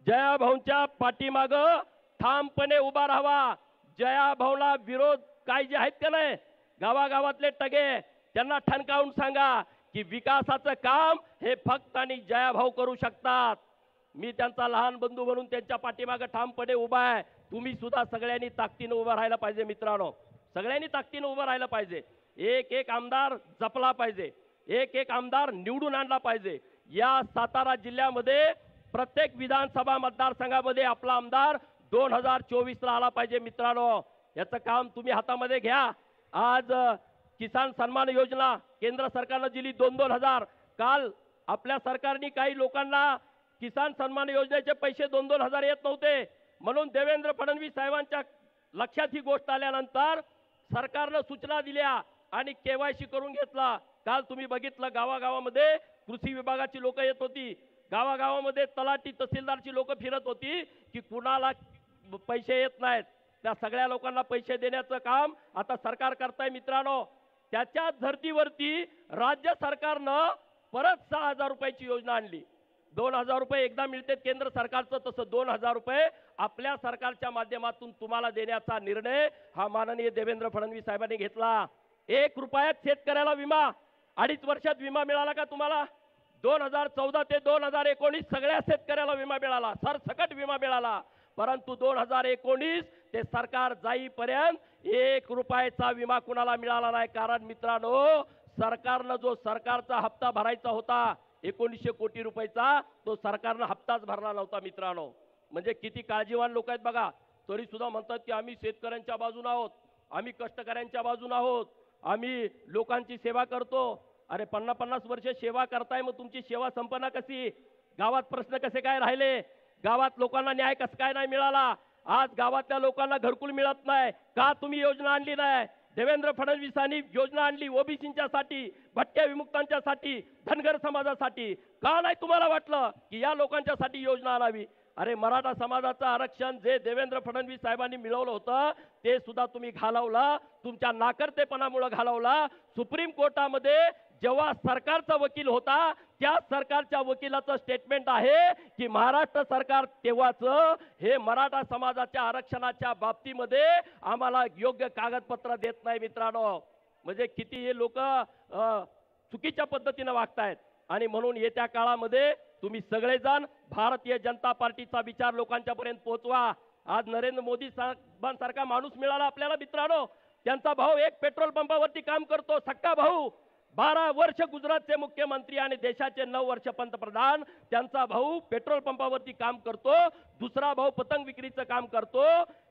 जयाभाऊंच्या पाठीमाग ठामपणे उभा राहावा. जयाभाऊला विरोध काय जे आहेत का नाही, गावागावातले टगे त्यांना ठणकावून सांगा की विकासाचं काम हे फक्त आणि जयाभाऊ करू शकतात. मी त्यांचा लहान बंधू म्हणून त्यांच्या पाठीमागे ठामपणे उभा आहे. तुम्ही सुद्धा सगळ्यांनी ताकदीने उभं राहायला पाहिजे मित्रांनो, सगळ्यांनी ताकदीने उभं राहायला पाहिजे. एक एक आमदार जपला पाहिजे, एक एक आमदार निवडून आणला पाहिजे. या सातारा जिल्ह्यामध्ये प्रत्येक विधानसभा मतदारसंघामध्ये आपला आमदार 2024 ला आला पाहिजे मित्रांनो. याचं काम तुम्ही हातामध्ये घ्या. आज किसान सन्मान योजना केंद्र सरकारनं दिली 2,000. काल आपल्या सरकारने काही लोकांना किसान सन्मान योजनेचे पैसे 2,000 येत नव्हते, म्हणून देवेंद्र फडणवीस साहेबांच्या लक्षात ही गोष्ट आल्यानंतर सरकारनं सूचना दिल्या आणि केवायसी करून घेतला. काल तुम्ही बघितलं गावागावामध्ये कृषी विभागाची लोक येत होती, गावागावामध्ये तलाठी तहसीलदारची लोक फिरत होती की कुणाला पैसे येत नाहीत. त्या सगळ्या लोकांना पैसे देण्याचं काम आता सरकार करताय मित्रांनो. त्याच्या धर्तीवरती राज्य सरकारनं परत 6,000 रुपयाची योजना आणली. 2,000 रुपये एकदा मिळते केंद्र सरकारचं, तसं 2,000 रुपये आपल्या सरकारच्या माध्यमातून तुम्हाला देण्याचा निर्णय हा माननीय देवेंद्र फडणवीस साहेबांनी घेतला. 1 रुपयात शेतकऱ्याला विमा, 2.5 वर्षात विमा मिळाला का तुम्हाला? 2014 ते 2019 सगळ्या शेतकऱ्याला विमा मिळाला, सरसकट विमा मिळाला. परंतु 2019 ते सरकार जाईपर्यंत 1 रुपयाचा विमा कुणाला मिळाला नाही. कारण मित्रांनो, सरकारनं जो सरकारचा हप्ता भरायचा होता 1900 कोटी रुपयाचा, तो सरकारनं हप्ताच भरला नव्हता मित्रांनो. म्हणजे किती काळजीवान लोक आहेत बघा. तरी सुद्धा म्हणतात की आम्ही शेतकऱ्यांच्या बाजूने आहोत, आम्ही कष्टकऱ्यांच्या बाजूने आहोत, आम्ही लोकांची सेवा करतो. अरे 50-50 वर्ष सेवा करताय, मग तुमची सेवा संपना कशी? गावात प्रश्न कसे काय राहिले? गावात लोकांना न्याय कसं काय नाही मिळाला? आज गावातल्या लोकांना घरकुल मिळत नाही का? तुम्ही योजना आणली नाही. देवेंद्र फडणवीसांनी योजना आणली ओबीसींच्यासाठी, भटक्या विमुक्तांच्यासाठी, धनगर समाजासाठी. का नाही तुम्हाला वाटलं की या लोकांच्यासाठी योजना आणावी? अरे मराठा समाजाचं आरक्षण जे देवेंद्र फडणवीस साहेबांनी मिळवलं होतं ते सुद्धा तुम्ही घालवला, तुमच्या नाकर्तेपणामुळे घालवला. सुप्रीम कोर्टामध्ये जेव्हा सरकारचा वकील होता त्या सरकारच्या वकिलाचं स्टेटमेंट आहे की महाराष्ट्र सरकार तेव्हाच हे मराठा समाजाच्या आरक्षणाच्या बाबतीमध्ये आम्हाला योग्य कागदपत्र देत नाही मित्रांनो. म्हणजे किती हे लोक चुकीच्या पद्धतीने वागतायत. आणि म्हणून येत्या काळामध्ये तुम्ही सगळेजण भारतीय जनता पार्टीचा विचार लोकांच्या पर्यंत पोहोचवा. आज नरेंद्र मोदी साहेबांसारखा माणूस मिळाला आपल्याला मित्रांनो. त्यांचा भाऊ एक पेट्रोल पंपावरती काम करतो, सक्का भाऊ. 12 वर्ष गुजरातचे मुख्यमंत्री आणि देशाचे 9 वर्ष पंतप्रधान. त्यांचा भाऊ पेट्रोल पंपावरती काम करतो, दुसरा भाऊ पतंग विक्रीचं काम करतो.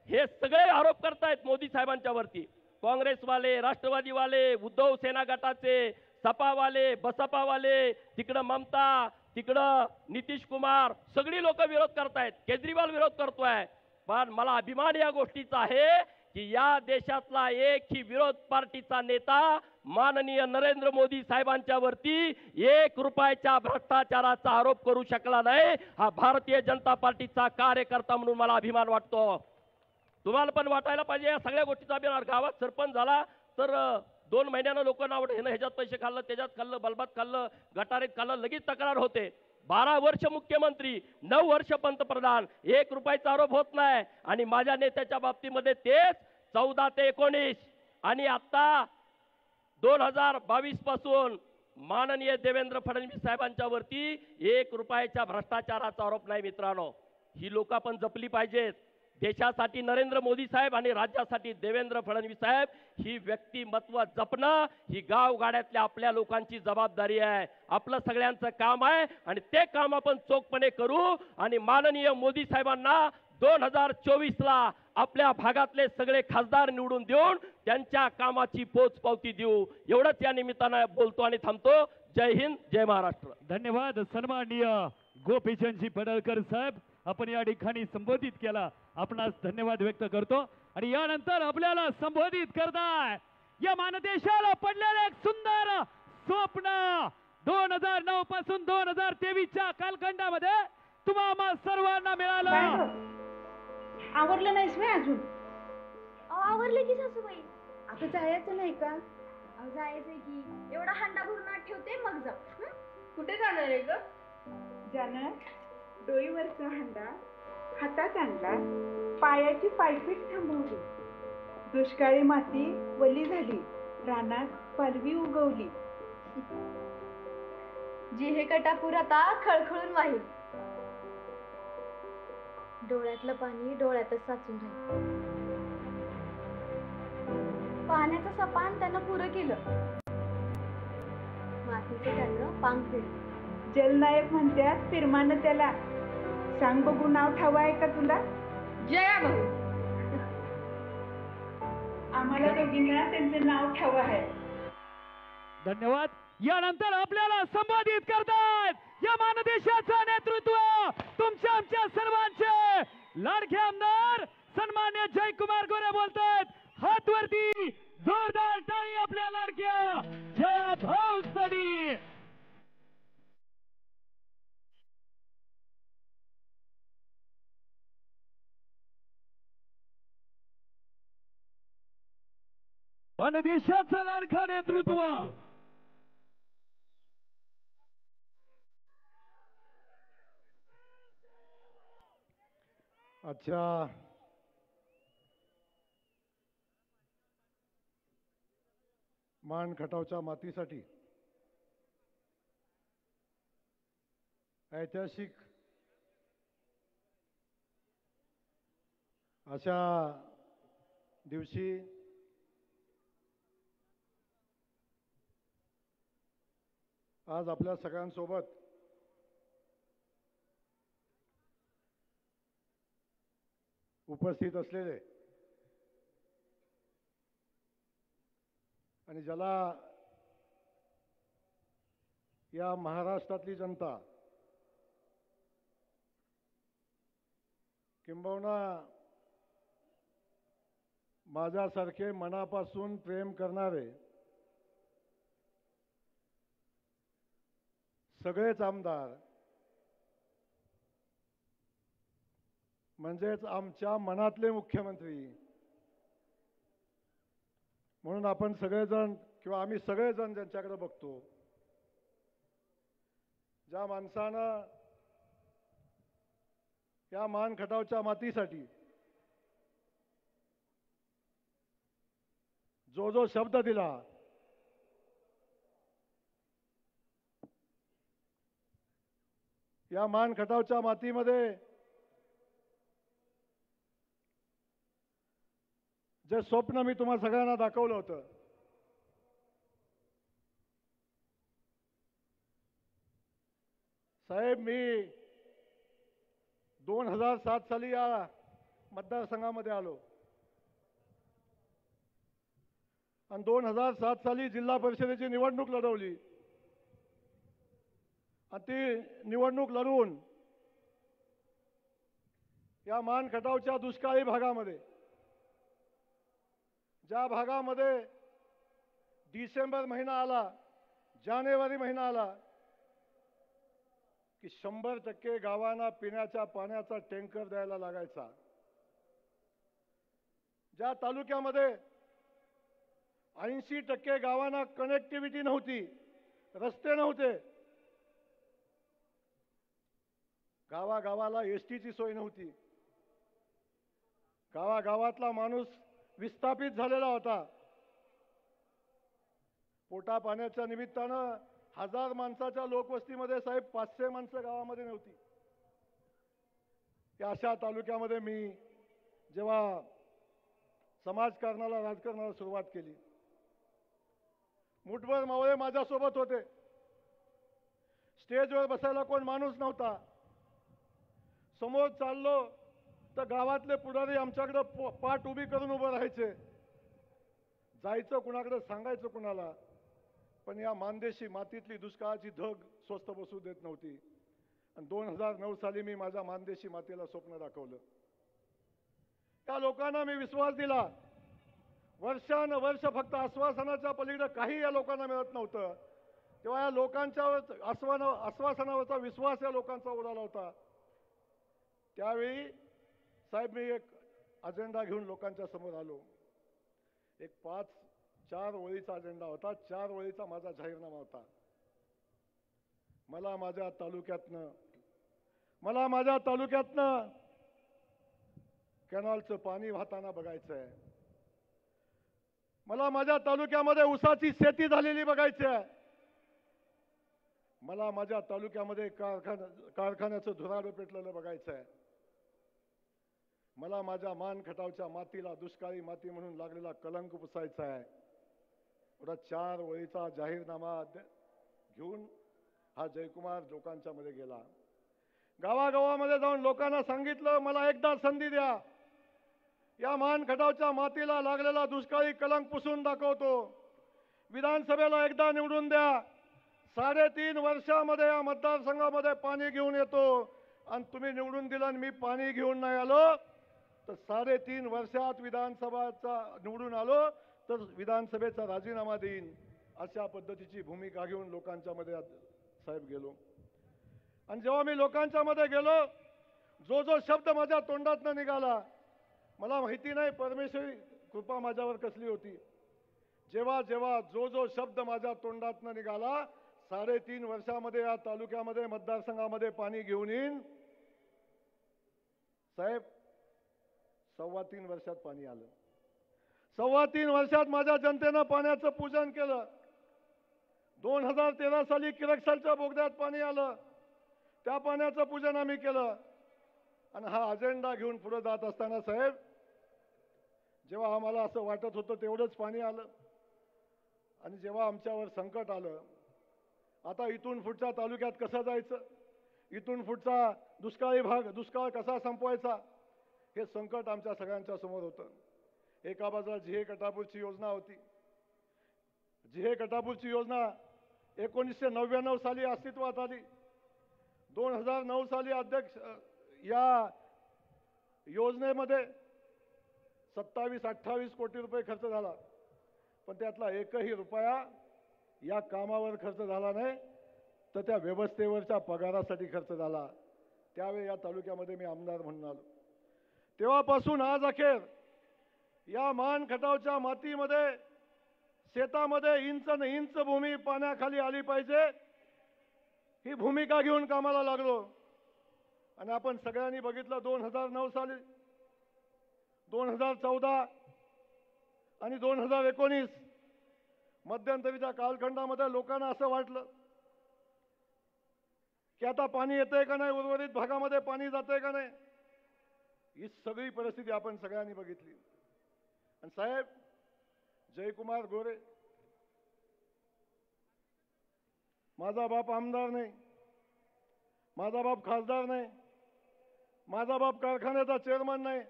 हे सगळे आरोप करतायत मोदी साहेबांच्या वरती. काँग्रेसवाले, राष्ट्रवादीवाले, उद्धव सेना गटाचे, सपावाले, बसपावाले, तिकडं ममता, तिकडं नितीश कुमार, सगळी लोक विरोध करतायत. केजरीवाल विरोध करतोय. पण मला अभिमान या गोष्टीचा आहे की या देशातला एकही विरोध पार्टीचा नेता माननीय नरेंद्र मोदी साहेबांच्या वरती 1 रुपयाच्या भ्रष्टाचाराचा आरोप करू शकला नाही. हा भारतीय जनता पार्टीचा कार्यकर्ता म्हणून मला अभिमान वाटतो. तुम्हाला पण वाटायला पाहिजे या सगळ्या गोष्टीचा अभिमान. गावात सरपंच झाला तर 2 महिन्यानं लोक नाव ह्याच्यात पैसे खाल्लं, त्याच्यात खाल्लं, बलबात खाल्लं, गटारीत खाल्लं, लगेच तक्रार होते. 12 वर्ष मुख्यमंत्री, 9 वर्ष पंतप्रधान, 1 रुपयाचा आरोप होत नाही. आणि माझ्या नेत्याच्या बाबतीमध्ये तेच 14 ते 19 आणि आता 2022 पासून माननीय देवेंद्र फडणवीस साहेबांच्या वरती 1 रुपयाच्या भ्रष्टाचाराचा आरोप नाही मित्रांनो. ही लोक आपण जपली पाहिजेत. देशासाठी नरेंद्र मोदी साहेब आणि राज्यासाठी देवेंद्र फडणवीस साहेब ही व्यक्तिमत्व जपणं ही गावगाड्यातल्या आपल्या लोकांची जबाबदारी आहे. आपलं सगळ्यांचं काम आहे आणि ते काम आपण चोखपणे करू आणि माननीय मोदी साहेबांना 2024 ला आपल्या भागातले सगळे खासदार निवडून देऊन त्यांच्या कामाची पोचपावती देऊ. एवढंच या निमित्तानं बोलतो आणि थांबतो. जय हिंद, जय महाराष्ट्र. धन्यवाद सन्माननीय गोपीचंदजी पडळकर साहेब, आपण या ठिकाणी संबोधित केला, आपणास धन्यवाद व्यक्त करतो. आणि यानंतर आपल्याला संबोधित करताय या मानदेशाला पडलेलं एक सुंदर स्वप्न 2009 पासून 2023 च्या कालखंडामध्ये तुम्हा सर्वांना मिळालं. आवरलं नाहीस मी अजून? आवरले की सासूबाई. आता जायचं नाही का? जायचंय की. एवढा हंडा भरून आत ठेवते मग जाऊ. कुठे जाणार आहे ग? जाणार डोईवरचा हांडा हातात आणला, पायाची पायपीट थांबवली. दुष्काळी माती वली झाली, रानात पालवी उगवली. जी हे कटापूर आता खळखळून वाहील. डोळ्यातलं पाणी डोळ्यातच साचून राहील. पाण्याचं सपान त्यानं पुरं केलं. मातीचं त्यानं पांग फेडलं. जलनायक म्हणतात फिरमानं त्याला. सांग बघू नाव ठावं आहे का तुला? जया भाऊ. आम्हाला दोघींना त्यांचं नाव ठावं आहे. धन्यवाद. यानंतर आपल्याला संबोधित करतात या मानदेशाचं नेतृत्व तुमच्या आमच्या सर्वांचे लाडके आमदार सन्मान्य जयकुमार गोरे बोलतात. हात वरती, जोरदार टाळी आपल्या लाडक्या जया भाऊसाठी. मानदेशाचं लाडकं नेतृत्व अच्छा, मान खटावच्या मातीसाठी ऐतिहासिक अशा दिवशी आज आपल्या सगळ्यांसोबत उपस्थित असलेले आणि ज्याला या महाराष्ट्रातली जनता किंबहुना माझ्यासारखे मनापासून प्रेम करणारे सगळेच आमदार म्हणजेच आमच्या मनातले मुख्यमंत्री म्हणून आपण सगळेजण किंवा आम्ही सगळेजण ज्यांच्याकडे बघतो, ज्या माणसानं या मान खटावच्या मातीसाठी जो जो शब्द दिला, या मान खटावच्या मातीमध्ये जे स्वप्न मी तुम्हा सगळ्यांना दाखवलं होतं, साहेब मी 2007 साली या मतदारसंघामध्ये आलो आणि 2007 साली जिल्हा परिषदेची निवडणूक लढवली आणि ती निवडणूक लढवून या मान खटावच्या दुष्काळी भागामध्ये, ज्या भागामध्ये डिसेंबर महिना आला, जानेवारी महिना आला की 100% गावांना पिण्याच्या पाण्याचा टँकर द्यायला लागायचा, ज्या तालुक्यामध्ये 80% गावांना कनेक्टिव्हिटी नव्हती, रस्ते नव्हते, गावागावाला एसटीची सोय नव्हती, गावागावातला माणूस विस्थापित झालेला होता, पोटा पाण्याच्या निमित्तानं 1000 माणसाच्या लोकवस्तीमध्ये साहेब 500 माणसं गावामध्ये नव्हती. या अशा तालुक्यामध्ये मी जेव्हा समाजकारणाला, राजकारणाला सुरुवात केली, मुठभर मावळे माझ्यासोबत होते, स्टेजवर बसायला कोण माणूस नव्हता, समोर चाललो तर गावातले पुढारी आमच्याकडे पाठ उभी करून उभं राहायचे, जायचं कुणाकडे, सांगायचं कुणाला, पण या मानदेशी मातीतली दुष्काळाची धग स्वस्थ बसू देत नव्हती. आणि 2009 साली मी माझ्या मानदेशी मातेला स्वप्न दाखवलं. त्या लोकांना मी विश्वास दिला, वर्षानुवर्ष फक्त आश्वासनाच्या पलीकडे काही या लोकांना मिळत नव्हतं, तेव्हा या लोकांच्यावर आश्वासनावरचा विश्वास या लोकांचा उडाला होता. त्यावेळी साहेब मी एक अजेंडा घेऊन लोकांच्या समोर आलो. एक 4 ओळीचा अजेंडा होता, 4 ओळीचा माझा जाहीरनामा होता. मला माझ्या तालुक्यातनं मला माझ्या तालुक्यातनं कॅनॉलचं पाणी वाहताना बघायचं आहे. मला माझ्या तालुक्यामध्ये ऊसाची शेती झालेली बघायची आहे. मला माझ्या तालुक्यामध्ये कारखान्याचं धुराडं पेटलेलं बघायचं आहे. मला माझ्या मान खटावच्या मातीला दुष्काळी माती म्हणून लागलेला कलंक पुसायचा आहे. एवढा 4 ओळीचा जाहीरनामा घेऊन हा जयकुमार लोकांच्या मध्ये गेला. गावागावामध्ये जाऊन लोकांना सांगितलं, मला एकदा संधी द्या, या मान खटावच्या मातीला लागलेला दुष्काळी कलंक पुसून दाखवतो. विधानसभेला एकदा निवडून द्या, 3.5 वर्षामध्ये या मतदारसंघामध्ये पाणी घेऊन येतो. आणि तुम्ही निवडून दिलं आणि मी पाणी घेऊन नाही आलो तर 3.5 वर्षात विधानसभाचा निवडून आलो तर विधानसभेचा राजीनामा देईन, अशा पद्धतीची भूमिका घेऊन लोकांच्या मध्ये साहेब गेलो. आणि जेव्हा मी लोकांच्या मध्ये गेलो, जो जो शब्द माझ्या तोंडातनं निघाला, मला माहिती नाही परमेश्वरी कृपा माझ्यावर कसली होती. जेव्हा जेव्हा जो जो शब्द माझ्या तोंडातनं निघाला, 3.5 वर्षामध्ये या तालुक्यामध्ये मतदारसंघामध्ये पाणी घेऊन येईन, साहेब 3.25 वर्षात पाणी आलं. 3.25 वर्षात माझ्या जनतेनं पाण्याचं पूजन केलं. 2013 साली किरकसालच्या बोगद्यात पाणी आलं, त्या पाण्याचं पूजन आम्ही केलं. आणि हा अजेंडा घेऊन पुढे जात असताना साहेब, जेव्हा आम्हाला असं वाटत होतं तेवढंच पाणी आलं. आणि जेव्हा आमच्यावर संकट आलं, आता इथून पुढच्या तालुक्यात कसं जायचं, इथून पुढचा दुष्काळी भाग, दुष्काळ कसा संपवायचा, हे संकट आमच्या सगळ्यांच्या समोर होतं. एका बाजूला जिहे कटापूरची योजना होती. जिहे कटापूरची योजना 1999 साली अस्तित्वात आली. 2009 साली अध्यक्ष या योजनेमध्ये 27-28 कोटी रुपये खर्च झाला. पण त्यातला एकही रुपया या कामावर खर्च झाला नाही, तर त्या व्यवस्थेवरच्या पगारासाठी खर्च झाला. त्यावेळी या तालुक्यामध्ये मी आमदार म्हणून आलो. तेव्हापासून आज अखेर या मान खटावच्या मातीमध्ये, शेतामध्ये इंच न इंच भूमी पाण्याखाली आली पाहिजे, ही भूमिका घेऊन कामाला लागलो. आणि आपण सगळ्यांनी बघितलं 2009 साली, 2014 आणि 2019 मध्यंतरीच्या कालखंडामध्ये लोकांना असं वाटलं की आता पाणी येतंय का नाही, उर्वरित भागामध्ये पाणी जातंय का नाही. ही सगळी परिस्थिती आपण सगळ्यांनी बघितली. आणि साहेब, जयकुमार गोरे माझा बाप आमदार नाही, माझा बाप खासदार नाही, माझा बाप कारखान्याचा चेअरमन नाही,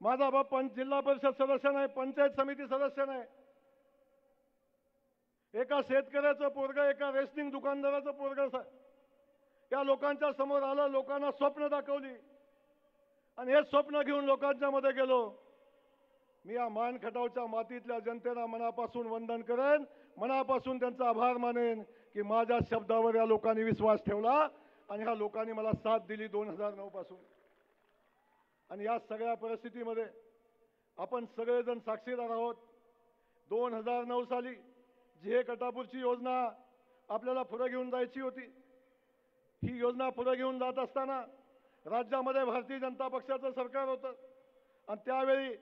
माझा बाप जिल्हा परिषद सदस्य नाही, पंचायत समिती सदस्य नाही. एका शेतकऱ्याचं पोरग, एका रेशनिंग दुकानदाराचं पोरग या लोकांच्या समोर आलं, लोकांना स्वप्न दाखवली. आणि हे स्वप्न घेऊन लोकांच्या मध्ये गेलो. मी या मान खटावच्या मातीतल्या जनतेला मनापासून वंदन करेन, मनापासून त्यांचा आभार मानेन की माझ्या शब्दावर या लोकांनी विश्वास ठेवला आणि ह्या लोकांनी मला साथ दिली 2009 पासून. आणि या सगळ्या परिस्थितीमध्ये आपण सगळेजण साक्षीदार आहोत. 2009 साली जिहे कटापूरची योजना आपल्याला पुढे घेऊन जायची होती. ही योजना पुढे घेऊन जात असताना राज्यामध्ये भारतीय जनता पक्षाचं सरकार होतं. आणि त्यावेळी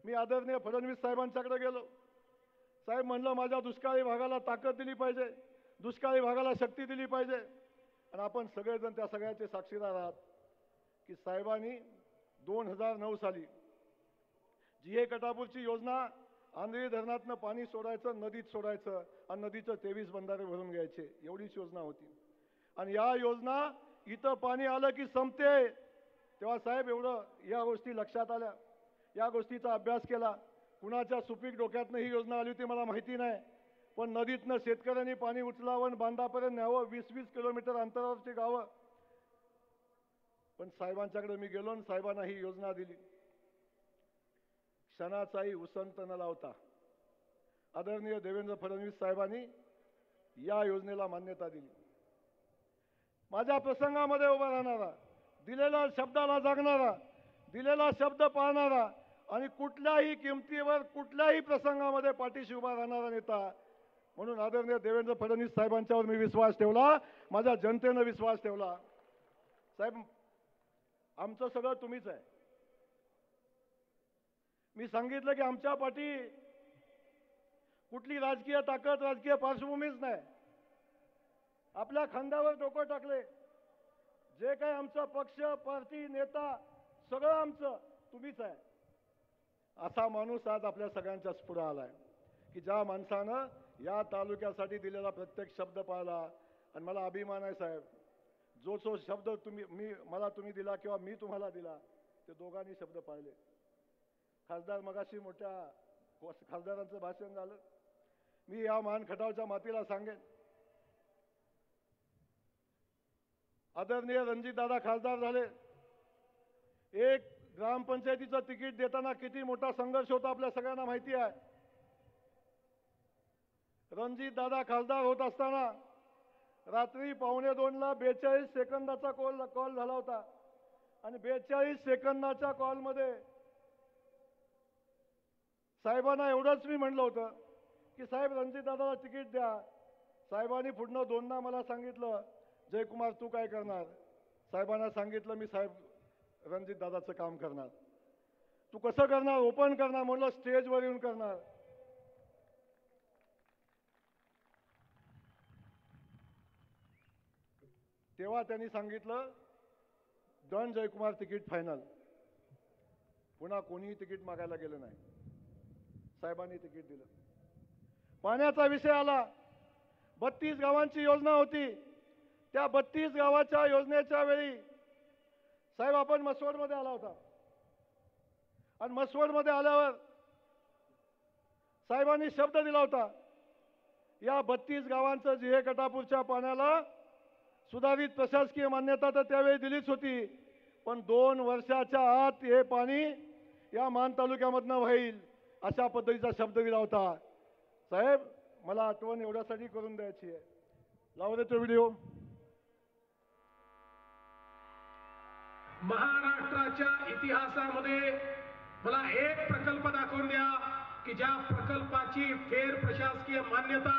मी आदरणीय फडणवीस साहेबांच्याकडे गेलो. साहेब म्हणलं, माझ्या दुष्काळी भागाला ताकद दिली पाहिजे, दुष्काळी भागाला शक्ती दिली पाहिजे. आणि आपण सगळेजण त्या सगळ्याचे साक्षीदार आहात की साहेबांनी 2009 साली जिहे कटापूरची योजना, आंधळी धरणातनं पाणी सोडायचं, नदीत सोडायचं आणि नदीचं 23 बंधारे भरून घ्यायचे, एवढीच योजना होती. आणि या योजना इथं पाणी आलं की संपते. तेव्हा साहेब एवढं या गोष्टी लक्षात आल्या, या गोष्टीचा अभ्यास केला. कुणाच्या सुपीक डोक्यातनं ही योजना आली होती मला माहिती नाही. पण नदीतनं शेतकऱ्यांनी पाणी उचलावं, बांधापर्यंत न्यावं, 20-20 किलोमीटर अंतरावरची गावं. पण साहेबांच्याकडे मी गेलो आणि साहेबांना ही योजना दिली. क्षणाचाही उसंत न लावता आदरणीय देवेंद्र फडणवीस साहेबांनी या योजनेला मान्यता दिली. माझ्या प्रसंगामध्ये उभा राहणारा, दिलेल्या शब्दाला जगणारा, दिलेला शब्द पाळणारा आणि कुठल्याही किमतीवर कुठल्याही प्रसंगामध्ये पाठीशी उभा राहणारा नेता म्हणून आदरणीय देवेंद्र फडणवीस साहेबांच्यावर मी विश्वास ठेवला, माझ्या जनतेनं विश्वास ठेवला. साहेब आमचं सगळं तुम्हीच आहे. मी सांगितलं की आमच्या पाठी कुठली राजकीय ताकद राजकीय पार्श्वभूमीच नाही. आपल्या खांद्यावर डोकं टाकले. जे काही आमचा पक्ष पार्टी नेता सगळं आमचं तुम्हीच आहे. असा माणूस आज आपल्या सगळ्यांच्याच पुढे आलाय की ज्या माणसानं या तालुक्यासाठी दिलेला प्रत्येक शब्द पाळला. आणि मला अभिमान आहे साहेब, जो शब्द मला तुम्ही दिला किंवा मी तुम्हाला दिला ते दोघांनी शब्द पाळले. खासदार मगाशी मोठ्या खासदारांचं भाषण झालं. मी या मान खटावच्या मातीला सांगेन, आदरणीय रणजितदादा खासदार झाले. एक ग्रामपंचायतीचं तिकीट देताना किती मोठा संघर्ष होता आपल्या सगळ्यांना माहिती आहे. रणजितदादा खासदार होत असताना रात्री 1:45ला 42 सेकंदाचा कॉल झाला होता. आणि 42 सेकंदाच्या कॉलमध्ये साहेबांना एवढंच मी म्हणलं होतं की साहेब रणजितदादाला तिकीट द्या. साहेबांनी पुढनं दोनदा मला सांगितलं, जयकुमार तू काय करणार. साहेबांना सांगितलं मी साहेब रणजितदादाचं काम करणार. तू कसं करणार. ओपन करणार. म्हणलं स्टेजवर येऊन करणार. तेव्हा त्यांनी सांगितलं डन जयकुमार तिकीट फायनल. पुन्हा कोणीही तिकीट मागायला गेलं नाही. साहेबांनी तिकीट दिलं. पाण्याचा विषय आला. 32 गावांची योजना होती. त्या 32 गावाच्या योजनेच्या वेळी साहेब आपण मसवडमध्ये आला होता. आणि मसवडमध्ये आल्यावर साहेबांनी शब्द दिला होता, या 32 गावांचं जिहे कटापूरच्या पाण्याला सुधारित प्रशासकीय मान्यता तर त्यावेळी दिलीच होती, पण 2 वर्षाच्या आत हे पाणी या मान तालुक्यामधनं होईल अशा पद्धतीचा शब्द दिला होता. साहेब मला आठवण एवढ्यासाठी करून द्यायची आहे. लावू दे तो व्हिडिओ. महाराष्ट्राच्या इतिहासामध्ये मला एक प्रकल्प दाखवून द्या की ज्या प्रकल्पाची फेर प्रशासकीय मान्यता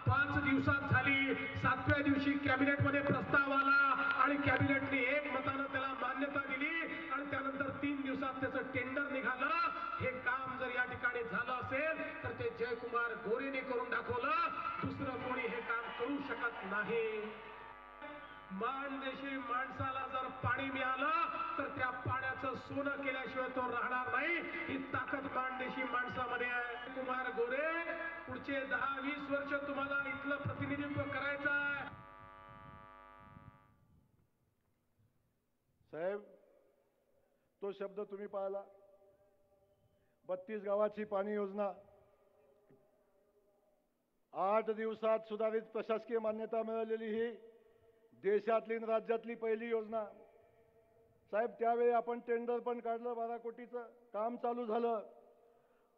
5 दिवसात झाली. 7व्या दिवशी कॅबिनेटमध्ये प्रस्ताव आला आणि कॅबिनेटने एकमतानं त्याला मान्यता दिली आणि त्यानंतर 3 दिवसात त्याचं टेंडर निघालं. हे काम जर या ठिकाणी झालं असेल तर ते जयकुमार गोरेने करून दाखवलं. दुसरं कोणी हे काम करू शकत नाही. माणदेशी माणसाला जर पाणी मिळालं तर त्या पाण्याचं सोनं केल्याशिवाय तो राहणार नाही. ही ताकद माणदेशी माणसामध्ये आहे. कुमार गोरे पुढचे 10-20 वर्ष तुम्हाला इथलं प्रतिनिधित्व करायचं आहे. साहेब तो शब्द तुम्ही पाळला. 32 गावाची पाणी योजना 8 दिवसात सुधारित प्रशासकीय मान्यता मिळालेली ही देशातली आणि राज्यातली पहिली योजना. साहेब त्यावेळी आपण टेंडर पण काढलं. 12 कोटीचं काम चालू झालं.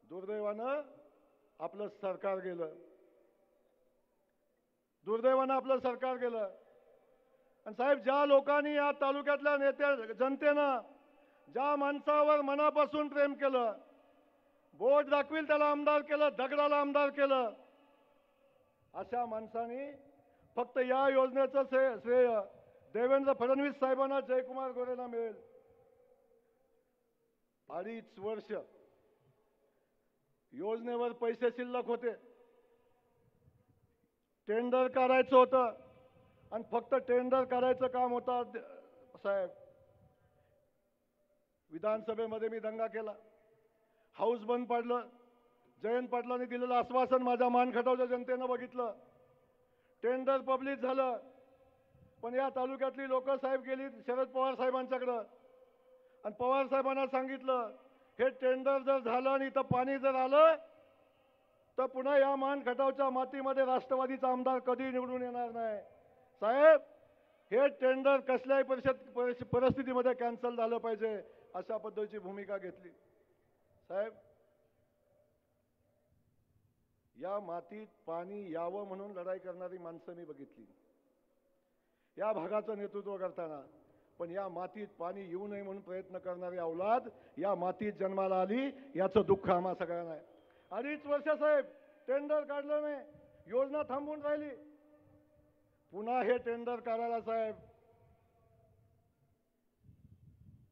दुर्दैवानं आपलं सरकार गेलं. दुर्दैवानं आपलं सरकार गेलं. आणि साहेब ज्या लोकांनी या तालुक्यातल्या नेत्या जनतेनं ज्या माणसावर मनापासून प्रेम केलं, बोट दाखवील त्याला आमदार केलं, दगडाला आमदार केलं, अशा माणसांनी फक्त या योजनेचं श्रेय देवेंद्र फडणवीस साहेबांना जयकुमार गोरेला मिळेल. 2.5 वर्ष योजनेवर पैसे शिल्लक होते. टेंडर काढायचं होतं आणि फक्त टेंडर काढायचं काम होतं. साहेब विधानसभेमध्ये मी दंगा केला. हाऊस बंद पाडलं. जयंत पाटलांनी दिलेलं आश्वासन माझ्या मानखटावच्या जनतेनं बघितलं. टेंडर पब्लिक झालं. पण या तालुक्यातली लोक साहेब गेली शरद पवार साहेबांच्याकडं आणि पवार साहेबांना सांगितलं हे टेंडर जर झालं आणि इथं पाणी जर आलं तर पुन्हा या मान खटावच्या मातीमध्ये राष्ट्रवादीचा आमदार कधी निवडून येणार नाही. साहेब हे टेंडर कसल्याही परिस्थितीमध्ये कॅन्सल झालं पाहिजे अशा पद्धतीची भूमिका घेतली. साहेब या मातीत पाणी यावं म्हणून लढाई करणारी माणसं मी बघितली या भागाचं नेतृत्व करताना. पण या मातीत पाणी येऊ नये म्हणून प्रयत्न करणारी औलाद या मातीत जन्माला आली याचं दुःख आम्हा सगळ्यांना आहे. 2.5 वर्ष साहेब टेंडर काढलं नाही. योजना थांबून राहिली. पुन्हा हे टेंडर काढायला साहेब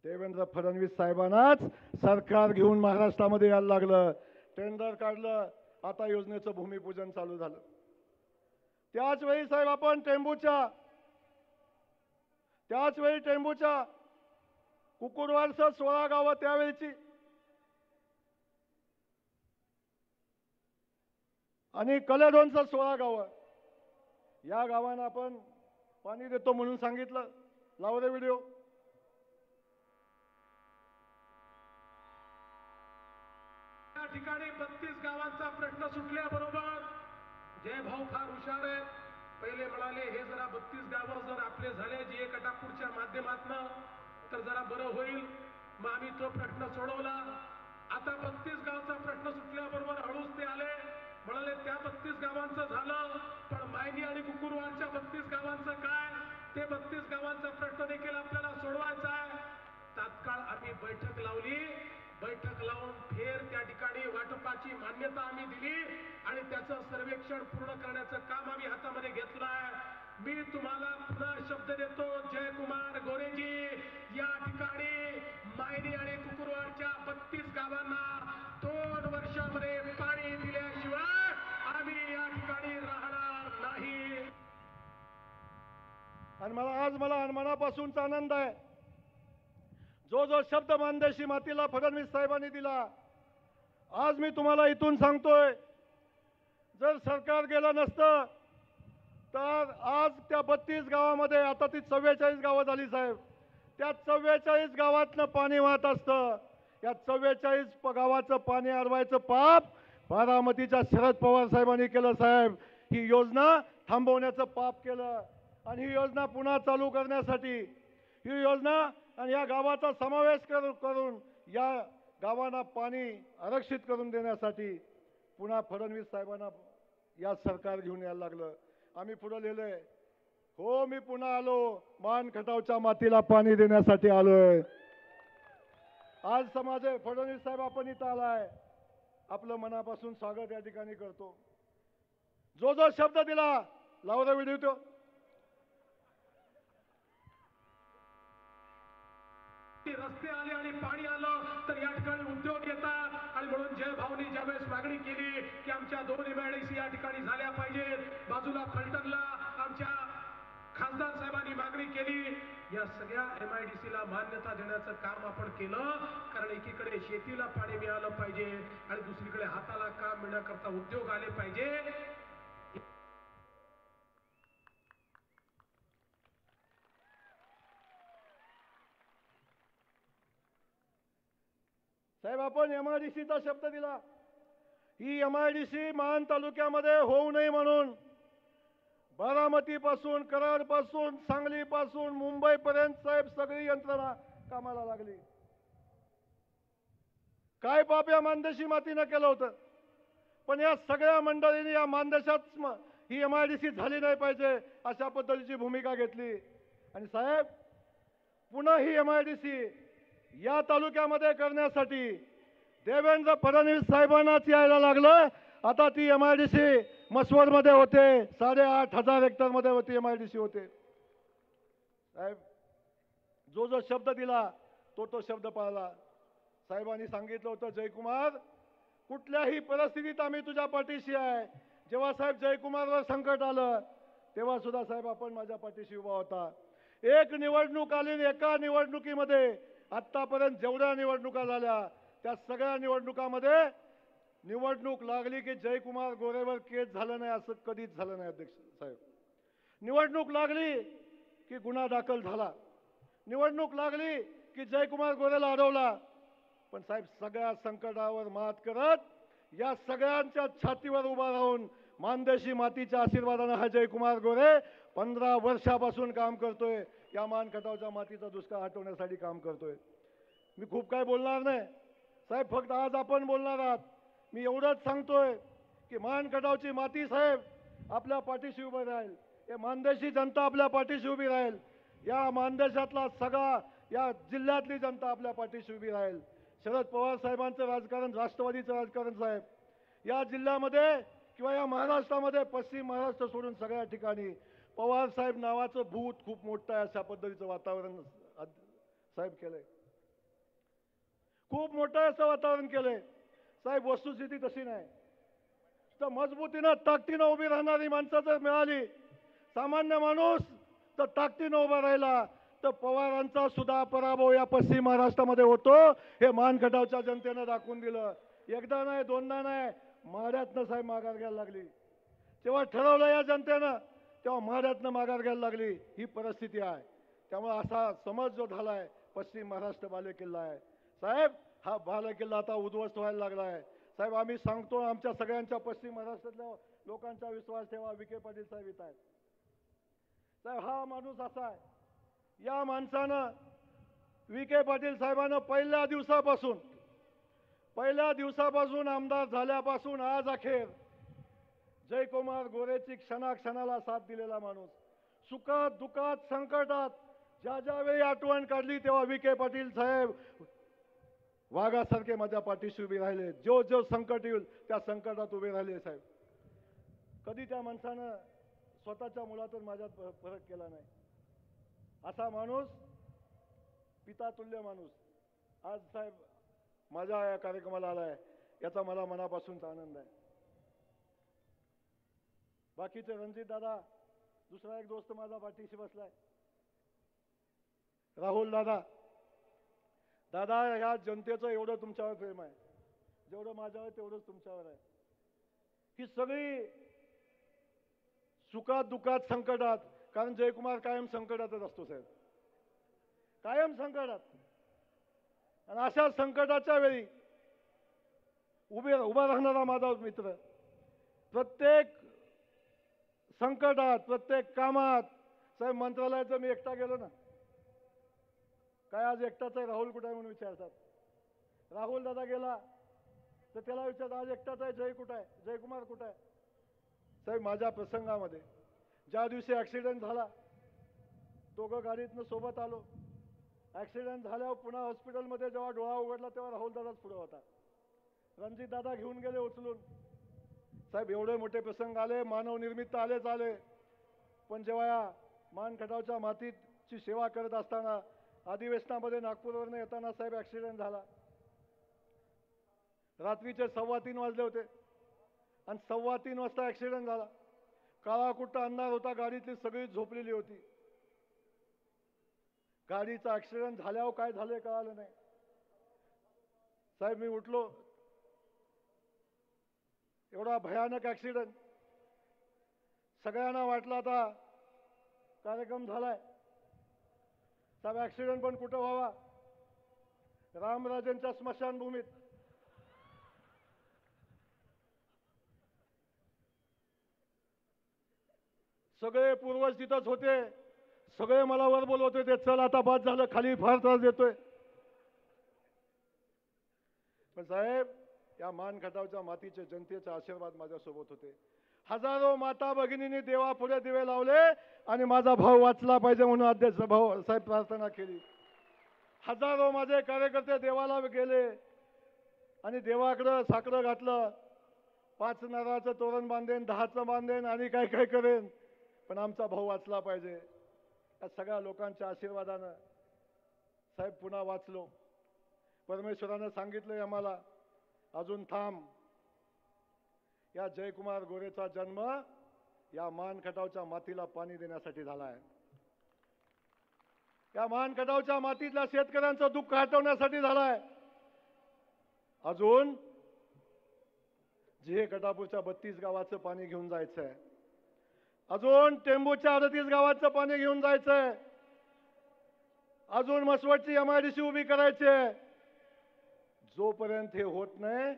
देवेंद्र फडणवीस साहेबांनाच सरकार घेऊन महाराष्ट्रामध्ये यायला लागलं, टेंडर काढलं, आता योजनेचं भूमिपूजन चालू झालं. त्याच वेळी साहेब आपण टेंबूच्या कुकुरवाडसह 16 गावं त्यावेळीची आणि कलेडोनचं 16 गावं, या गावांना आपण पाणी देतो म्हणून सांगितलं. लाव रे व्हिडिओ. या ठिकाणी 32 गावांचा प्रश्न सुटल्याबरोबर जय भाऊ फार हुशार आहे. पहिले म्हणाले हे जरा 32 गावं जर आपले झाले जीए कटापूरच्या माध्यमातून तर जरा बरं होईल. मग आम्ही तो प्रश्न सोडवला. आता 32 गावचा प्रश्न सुटल्याबरोबर हळूच ते आले, म्हणाले त्या 32 गावांचं झालं, पण मायनी आणि कुकुरवाडच्या 32 गावांचं काय, ते 32 गावांचा प्रश्न देखील आपल्याला सोडवायचा आहे. तात्काळ आम्ही बैठक लावली. बैठक लावून फेर त्या ठिकाणी वाटपाची मान्यता आम्ही दिली आणि त्याचं सर्वेक्षण पूर्ण करण्याचं काम आम्ही हातामध्ये घेतलं आहे. मी तुम्हाला पुन्हा शब्द देतो, जयकुमार गोरेजी या ठिकाणी मायनी आणि कुकुरवाडच्या 32 गावांना 2 वर्षामध्ये पाणी दिल्याशिवाय आम्ही या ठिकाणी राहणार नाही. आणि मला मनापासूनचा आनंद आहे, जो शब्द मानदेशी मातीला फडणवीस साहेबांनी दिला, आज मी तुम्हाला इथून सांगतोय, जर सरकार गेलं नसतं तर आज त्या 32 गावामध्ये, आता ती 44 गावं झाली साहेब, त्या 44 गावातनं पाणी वाहत असतं. या 44 गावाचं पाणी अडवायचं पाप बारामतीच्या शरद पवार साहेबांनी केलं साहेब. ही योजना थांबवण्याचं पाप केलं आणि ही योजना पुन्हा चालू करण्यासाठी, ही योजना आणि या गावाचा समावेश करून या गावांना पाणी आरक्षित करून देण्यासाठी पुन्हा फडणवीस साहेबांना या सरकार घेऊन यायला लागलं. आम्ही पुढे लिहिलंय, हो मी पुन्हा आलो, मान खटावच्या मातीला पाणी देण्यासाठी आलोय. आज समाजे फडणवीस साहेब आपण इथं आलाय, आपलं मनापासून स्वागत या ठिकाणी करतो. जो शब्द दिला, लाव रे व्हिडिओ तो. रस्ते आले आणि पाणी आलं तर या ठिकाणी उद्योग येतात आणि म्हणून जय भाऊनी ज्यावेळेस मागणी केली की आमच्या 2 MIDC या ठिकाणी झाल्या पाहिजेत, बाजूला फलटणला आमच्या खासदार साहेबांनी मागणी केली. या सगळ्या MIDC ला मान्यता देण्याचं काम आपण केलं, कारण एकीकडे शेतीला पाणी मिळालं पाहिजे आणि दुसरीकडे हाताला काम मिळण्याकरता उद्योग आले पाहिजे. साहेब आपण MIDCचा शब्द दिला. ही MIDC मान तालुक्यामध्ये होऊ नये म्हणून बारामतीपासून, कराडपासून, सांगलीपासून मुंबईपर्यंत साहेब सगळी यंत्रणा कामाला लागली. काय पाप या मानदेशी मातीनं केलं होतं, पण या सगळ्या मंडळींनी या मानदेशात ही MIDC झाली नाही पाहिजे अशा पद्धतीची भूमिका घेतली. आणि साहेब पुन्हा ही MIDC या तालुक्यामध्ये करण्यासाठी देवेंद्र फडणवीस साहेबांनाच यायला लागलं. आता ती MIDC मसवडमध्ये होते, 8,500 हेक्टरमध्ये होती MIDC होते. साहेब जो शब्द दिला तो शब्द पाळला. साहेबांनी सांगितलं होतं, जयकुमार कुठल्याही परिस्थितीत आम्ही तुझ्या पाठीशी आहे. जेव्हा साहेब जयकुमारवर संकट आलं तेव्हा सुद्धा साहेब आपण माझ्या पाठीशी उभा होता. एक निवडणूक आली, एका निवडणुकीमध्ये आतापर्यंत जेवढ्या निवडणुका झाल्या त्या सगळ्या निवडणुकामध्ये निवडणूक लागली की जयकुमार गोरेवर केस झालं नाही असं कधीच झालं नाही. अध्यक्ष साहेब निवडणूक लागली की गुन्हा दाखल झाला, निवडणूक लागली की जयकुमार गोरेला अडवला. पण साहेब सगळ्या संकटावर मात करत या सगळ्यांच्या छातीवर उभा राहून मानदेशी मातीच्या आशीर्वादाने हा जयकुमार गोरे 15 वर्षापासून काम करतोय. या मान खटावच्या मातीचा दुष्काळ हटवण्यासाठी काम करतोय. मी खूप काय बोलणार नाही साहेब, फक्त आज आपण बोलणार आहात. मी एवढंच सांगतोय की मान खटावची माती साहेब आपल्या पाठीशी उभी राहील. हे मानदेशी जनता आपल्या पाठीशी उभी राहील. या मानदेशातला सगळा या जिल्ह्यातली जनता आपल्या पाठीशी उभी राहील. शरद पवार साहेबांचं राजकारण, राष्ट्रवादीचं राजकारण साहेब या जिल्ह्यामध्ये किंवा या महाराष्ट्रामध्ये, पश्चिम महाराष्ट्र सोडून सगळ्या ठिकाणी पवार साहेब नावाचं भूत खूप मोठं आहे अशा पद्धतीचं वातावरण साहेब केलंय. खूप मोठं असं वातावरण केलंय. साहेब वस्तुस्थिती तशी नाही. तर मजबूतीनं ताकदीनं उभी राहणारी माणसं जर मिळाली, सामान्य माणूस तर ताकदीनं उभा राहिला, तर पवारांचा सुद्धा पराभव या पश्चिम महाराष्ट्रामध्ये होतो. हे मानखटावच्या जनतेनं दाखवून दिलं. एकदा नाही, दोनदा नाही, माड्यातनं साहेब माघार घ्यायला लागली. जेव्हा ठरवलं या जनतेनं, तेव्हा माड्यातनं माघार घ्यायला लागली. ही परिस्थिती आहे. त्यामुळे असा समज जो झालाय, पश्चिम महाराष्ट्र बालेकिल्ला आहे. साहेब हा बालेकिल्ला आता उद्ध्वस्त व्हायला लागला आहे. साहेब आम्ही सांगतो, आमच्या सगळ्यांच्या पश्चिम महाराष्ट्रातल्या लोकांचा विश्वास ठेवा. विखे पाटील साहेब येत आहेत. साहेब हा माणूस असा आहे, या माणसानं विखे पाटील साहेबांना पहिल्या दिवसापासून आमदार झाल्यापासून आज अखेर जयकुमार गोरेची क्षणाक्षणाला साथ दिलेला माणूस. सुखात दुःखात संकटात ज्या वेळी आठवण काढली तेव्हा विखे पाटील साहेब वाघासारखे माझ्या पाठीशी उभे राहिले. जो संकट येईल त्या संकटात उभे राहिले. साहेब कधी त्या माणसानं स्वतःच्या मुलातून माझ्यात फरक केला नाही. असा माणूस, पितातुल्य माणूस आज साहेब माझ्या या कार्यक्रमाला आलाय, याचा मला मनापासूनचा आनंद आहे. बाकीचे रणजित दादा, दुसरा एक दोस्त माझा पाठीशी बसलाय, राहुल दादा. दादा ह्या जनतेचं एवढं तुमच्यावर प्रेम आहे, जेवढं माझ्यावर तेवढंच तुमच्यावर आहे. ही सगळी सुखात दुःखात संकटात, कारण जयकुमार कायम संकटातच असतो साहेब, कायम संकटात. आणि अशा संकटाच्या वेळी उभा राहणारा माझा मित्र, प्रत्येक संकटात प्रत्येक कामात. साहेब मंत्रालयाचं मी एकटा गेलो ना, काय आज एकटाच आहे, राहुल कुठे आहे म्हणून विचारतात. राहुल दादा गेला तर त्याला विचारतात आज एकटाच आहे, जय कुठं आहे, जयकुमार कुठं आहे. साहेब माझ्या प्रसंगामध्ये ज्या दिवशी ॲक्सिडेंट झाला, दोघं गाडीतनं सोबत आलो. ॲक्सिडेंट झाल्यावर पुन्हा हॉस्पिटलमध्ये जेव्हा डोळा उघडला तेव्हा राहुल दादाच पुढे होता. रणजित दादा घेऊन गेले उचलून. साहेब एवढे मोठे प्रसंग आले, मानव निर्मित आलेच आले, पण जेव्हा या मानखटावच्या मातीची सेवा करत असताना अधिवेशनामध्ये नागपूरवरनं येताना साहेब ॲक्सिडेंट झाला. रात्रीचे 3:15 वाजले होते आणि 3:15 वाजता ॲक्सिडेंट झाला. काळाकुट्टा अंधार होता, गाडीतली सगळी झोपलेली होती. गाडीचा ॲक्सिडेंट झाल्यावर काय झालं कळालं नाही. साहेब मी उठलो, एवढा भयानक ॲक्सिडेंट. सगळ्यांना वाटलं आता कार्यक्रम झालाय. साहेब ॲक्सिडेंट पण कुठं व्हावा, रामराजेंच्या स्मशानभूमीत. सगळे पूर्वज तिथंच होते, सगळे मला वर बोलवत होते, चल आता बाद झालं, खाली फार त्रास देतोय. पण साहेब या मानखटावच्या मातीचे जनतेचे आशीर्वाद माझ्यासोबत होते. हजारो माता भगिनींनी देवापुढे दिवे लावले आणि माझा भाऊ वाचला पाहिजे म्हणून अध्यक्ष भाऊ साहेब प्रार्थना केली. हजारो माझे कार्यकर्ते देवाला गेले आणि देवाकडं साकडं घातलं. 5 नारळाचं तोरण बांधेन, 10चं बांधेन आणि काय काय करेन, पण आमचा भाऊ वाचला पाहिजे. या सगळ्या लोकांच्या आशीर्वादानं साहेब पुन्हा वाचलो. परमेश्वरानं सांगितलंय आम्हाला अजून थांब. या जयकुमार गोरेचा जन्म या मानखटावच्या मातीला पाणी देण्यासाठी झाला आहे. या मानखटावच्या मातीतल्या शेतकऱ्यांचं दुःख हटवण्यासाठी झालाय. अजून जे कटापूरच्या 32 गावाचं पाणी घेऊन जायचंय, अजून टेंबूच्या 38 गावाचं पाणी घेऊन जायचंय, अजून मसवडची MIDC उभी करायची आहे. जोपर्यंत हे होत नाही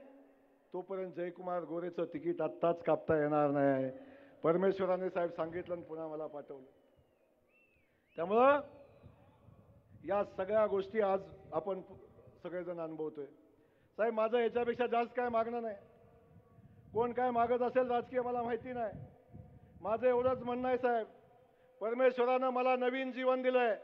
तोपर्यंत जयकुमार गोरेचं तिकीट आत्ताच कापता येणार नाही. परमेश्वराने साहेब सांगितलं आणि पुन्हा मला पाठवलं. त्यामुळं या सगळ्या गोष्टी आज आपण सगळेजण अनुभवतोय. साहेब माझं याच्यापेक्षा जास्त काय मागणं नाही. कोण काय मागत असेल राजकीय मला माहिती नाही. माझं एवढंच म्हणणं आहे साहेब, परमेश्वरानं मला नवीन जीवन दिलंय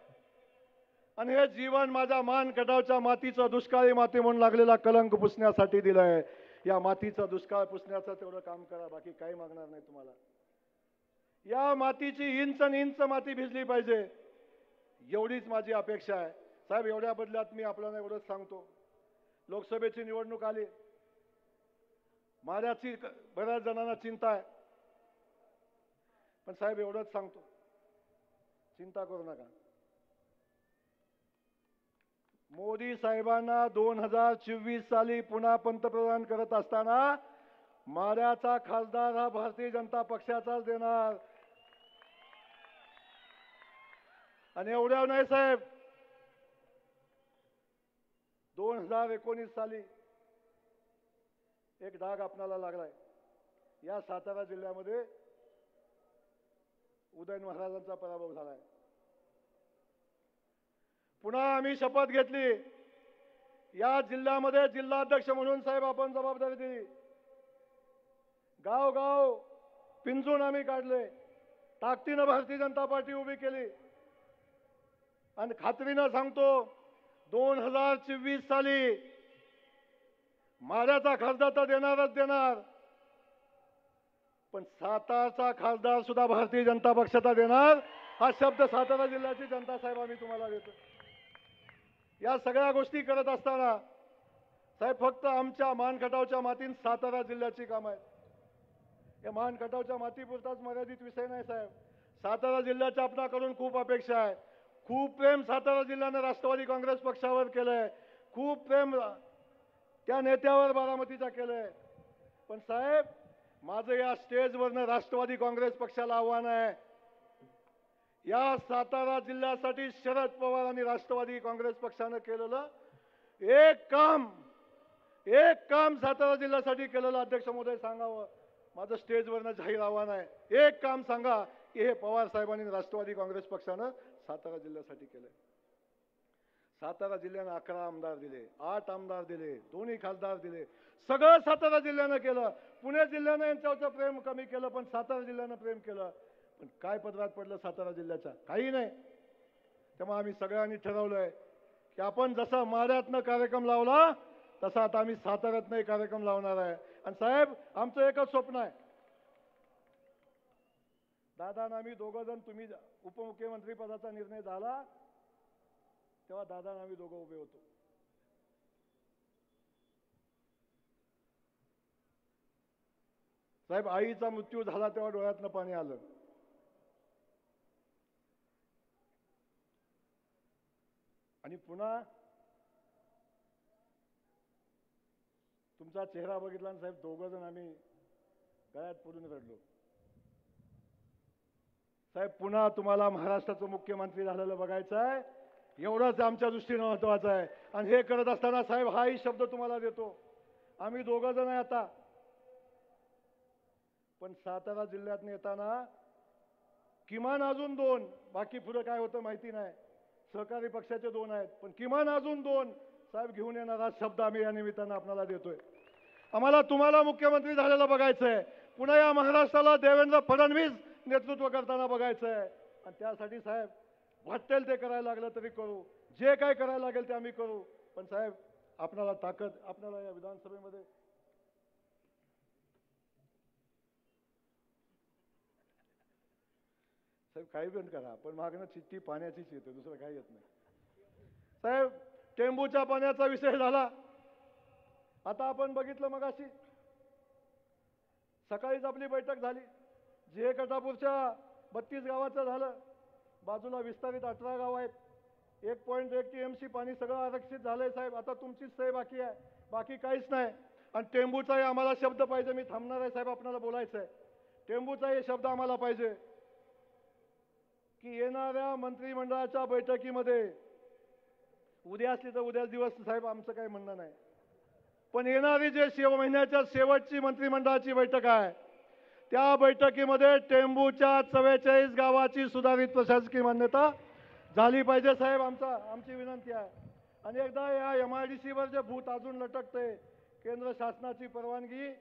आणि हे जीवन माझ्या मानखटावच्या मातीचं दुष्काळी माती म्हणून लागलेला कलंक पुसण्यासाठी दिलंय. या मातीचा दुष्काळ पुसण्याचं तेवढं काम करा, बाकी काही मागणार नाही तुम्हाला. या मातीची इंच आणि इंच माती भिजली पाहिजे, एवढीच माझी अपेक्षा आहे. साहेब एवढ्या बदल्यात मी आपल्याला एवढंच सांगतो, लोकसभेची निवडणूक आली. माझ्याची बऱ्याच जणांना चिंता आहे. पण साहेब एवढंच सांगतो, चिंता करू नका. मोदी साहेबांना 2024 साली पुन्हा पंतप्रधान करत असताना माढ्याचा खासदार हा भारतीय जनता पक्षाचाच देणार. आणि एवढ्या नाही साहेब, 2019 साली एक डाग आपणाला लागलाय. या सातारा जिल्ह्यामध्ये उदयन महाराजांचा पराभव झालाय. पुन्हा आम्ही शपथ घेतली. या जिल्ह्यामध्ये जिल्हाध्यक्ष म्हणून साहेब आपण जबाबदारी दिली. गाव पिंजून आम्ही काढले. ताकदीनं भारतीय जनता पार्टी उभी केली. आणि खात्रीनं सांगतो 2024 साली माढ्याचा खासदार तर देणारच देणार, पण सातारचा खासदार सुद्धा भारतीय जनता पक्षाचा देणार. हा शब्द सातारा जिल्ह्याची जनता साहेब आम्ही तुम्हाला देतो. या सगळ्या गोष्टी करत असताना साहेब फक्त आमच्या मानखटावच्या मातीत सातारा जिल्ह्याची काम आहेत. या मानखटावच्या मातीपुरताच मर्यादित विषय नाही साहेब. सातारा जिल्ह्याच्या आपणाकडून खूप अपेक्षा आहे. खूप प्रेम सातारा जिल्ह्याने राष्ट्रवादी काँग्रेस पक्षावर केलंय. खूप प्रेम त्या नेत्यावर बारामतीचा केलंय. पण साहेब माझं या स्टेजवरनं राष्ट्रवादी काँग्रेस पक्षाला आव्हान आहे. या सातारा जिल्ह्यासाठी शरद पवार आणि राष्ट्रवादी काँग्रेस पक्षानं केलेलं एक काम सातारा जिल्ह्यासाठी केलेलं अध्यक्ष महोदय सांगावं. माझं स्टेजवरनं जाहीर आव्हान आहे. एक काम सांगा की हे पवार साहेबांनी राष्ट्रवादी काँग्रेस पक्षानं सातारा जिल्ह्यासाठी केलंय. सातारा जिल्ह्यानं 11 आमदार दिले, 8 आमदार दिले, 2 खासदार दिले. सगळं सातारा जिल्ह्यानं केलं. पुणे जिल्ह्यानं यांच्यावरचं प्रेम कमी केलं, पण सातारा जिल्ह्यानं प्रेम केलं. पण काय पदरात पडलं सातारा जिल्ह्याच्या? काही नाही. त्यामुळे आम्ही सगळ्यांनी ठरवलंय की आपण जसा माढ्यातनं कार्यक्रम लावला तसा आता आम्ही साताऱ्यातनं कार्यक्रम लावणार आहे. आणि साहेब आमचं एकच स्वप्न आहे. दादा आणि आम्ही दोघं जण, तुम्ही उपमुख्यमंत्री पदाचा निर्णय झाला तेव्हा दादा आणि आम्ही दोघं उभे होतो. साहेब आईचा मृत्यू झाला तेव्हा डोळ्यातनं पाणी आलं. आणि पुन्हा तुमचा चेहरा बघितला आणि साहेब दोघं जण आम्ही गळ्यात पडून रडलो. साहेब पुन्हा तुम्हाला महाराष्ट्राचं मुख्यमंत्री झालेलं बघायचं आहे. एवढंच आमच्या दृष्टीनं महत्वाचं आहे. आणि हे करत असताना साहेब हाही शब्द तुम्हाला देतो, आम्ही दोघं जण आहे आता. पण सातारा जिल्ह्यात येताना किमान अजून 2, बाकी पुढे काय होतं माहिती नाही. सहकारी पक्षाचे 2 आहेत, पण किमान अजून 2 साहेब घेऊन येणार. हा शब्द आम्ही या निमित्तानं आपल्याला देतोय. आम्हाला तुम्हाला मुख्यमंत्री झालेलं बघायचंय. पुन्हा या महाराष्ट्राला देवेंद्र फडणवीस नेतृत्व करताना बघायचंय. आणि त्यासाठी साहेब वाटेल ते करायला लागलं तरी करू, जे काय करायला लागेल ते आम्ही करू. पण साहेब आपल्याला ताकद, आपल्याला या विधानसभेमध्ये साहेब काही पण करा, पण मागणं चिठ्ठी पाण्याचीच येते, दुसरं काही येत नाही. साहेब टेंबूच्या पाण्याचा विषय झाला. आता आपण बघितलं मगाशी सकाळीच आपली बैठक झाली. जे कटापूरच्या 32 गावाचं झालं. बाजूला विस्तारित 18 गाव आहेत. 1.1 TMC पाणी सगळं आरक्षित झालंय साहेब. आता तुमचीच सोय बाकी आहे, बाकी काहीच नाही. आणि टेंबूचाही आम्हाला शब्द पाहिजे. मी थांबणार आहे साहेब, आपल्याला बोलायचं आहे. टेंबूचाही शब्द आम्हाला पाहिजे की येणाऱ्या मंत्रिमंडळाच्या बैठकीमध्ये, उद्या असली तर उद्याच दिवस साहेब, आमचं काही म्हणणं नाही, पण येणारी जे महिन्याच्या शेवटची मंत्रिमंडळाची बैठक आहे त्या बैठकीमध्ये टेंबूच्या 44 गावाची सुधारित प्रशासकीय मान्यता झाली पाहिजे साहेब. आमची विनंती आहे. आणि एकदा या MIDC वर जे भूत अजून लटकते, केंद्र शासनाची परवानगी,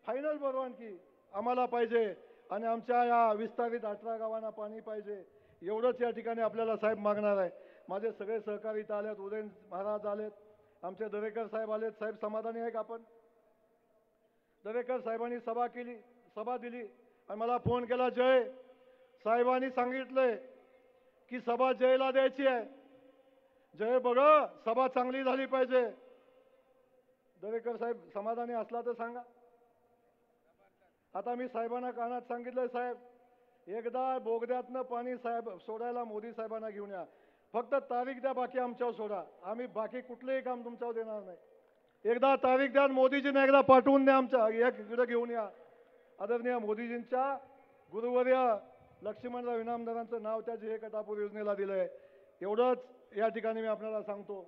फायनल परवानगी आम्हाला पाहिजे. आणि आमच्या या विस्तारित 18 गावांना पाणी पाहिजे. एवढंच या ठिकाणी आपल्याला साहेब मागणार आहे. माझे सगळे सहकारी इथं आलेत. उदयन महाराज आलेत, आमचे दरेकर साहेब आलेत. साहेब समाधानी आहे का आपण? दरेकर साहेबांनी सभा दिली आणि मला फोन केला, जय साहेबांनी सांगितलंय की सभा जयला द्यायची आहे. जय बघ, सभा चांगली झाली पाहिजे. दरेकर साहेब समाधानी असला तर सांगा. आता मी साहेबांना कानात सांगितलंय, साहेब एकदा बोगद्यातनं पाणी साहेब सोडायला मोदी साहेबांना घेऊन या. फक्त तारीख द्या, बाकी आमच्यावर सोडा. आम्ही बाकी कुठलंही काम तुमच्यावर देणार नाही. एकदा तारीख द्या, मोदीजींना एकदा पाठवून द्या, आमच्या इकडे घेऊन या. आदरणीय मोदीजींच्या गुरुवर्य लक्ष्मणराव इनामदारांचं नाव त्या जे कटापूर योजनेला दिलंय. एवढंच या ठिकाणी मी आपल्याला सांगतो.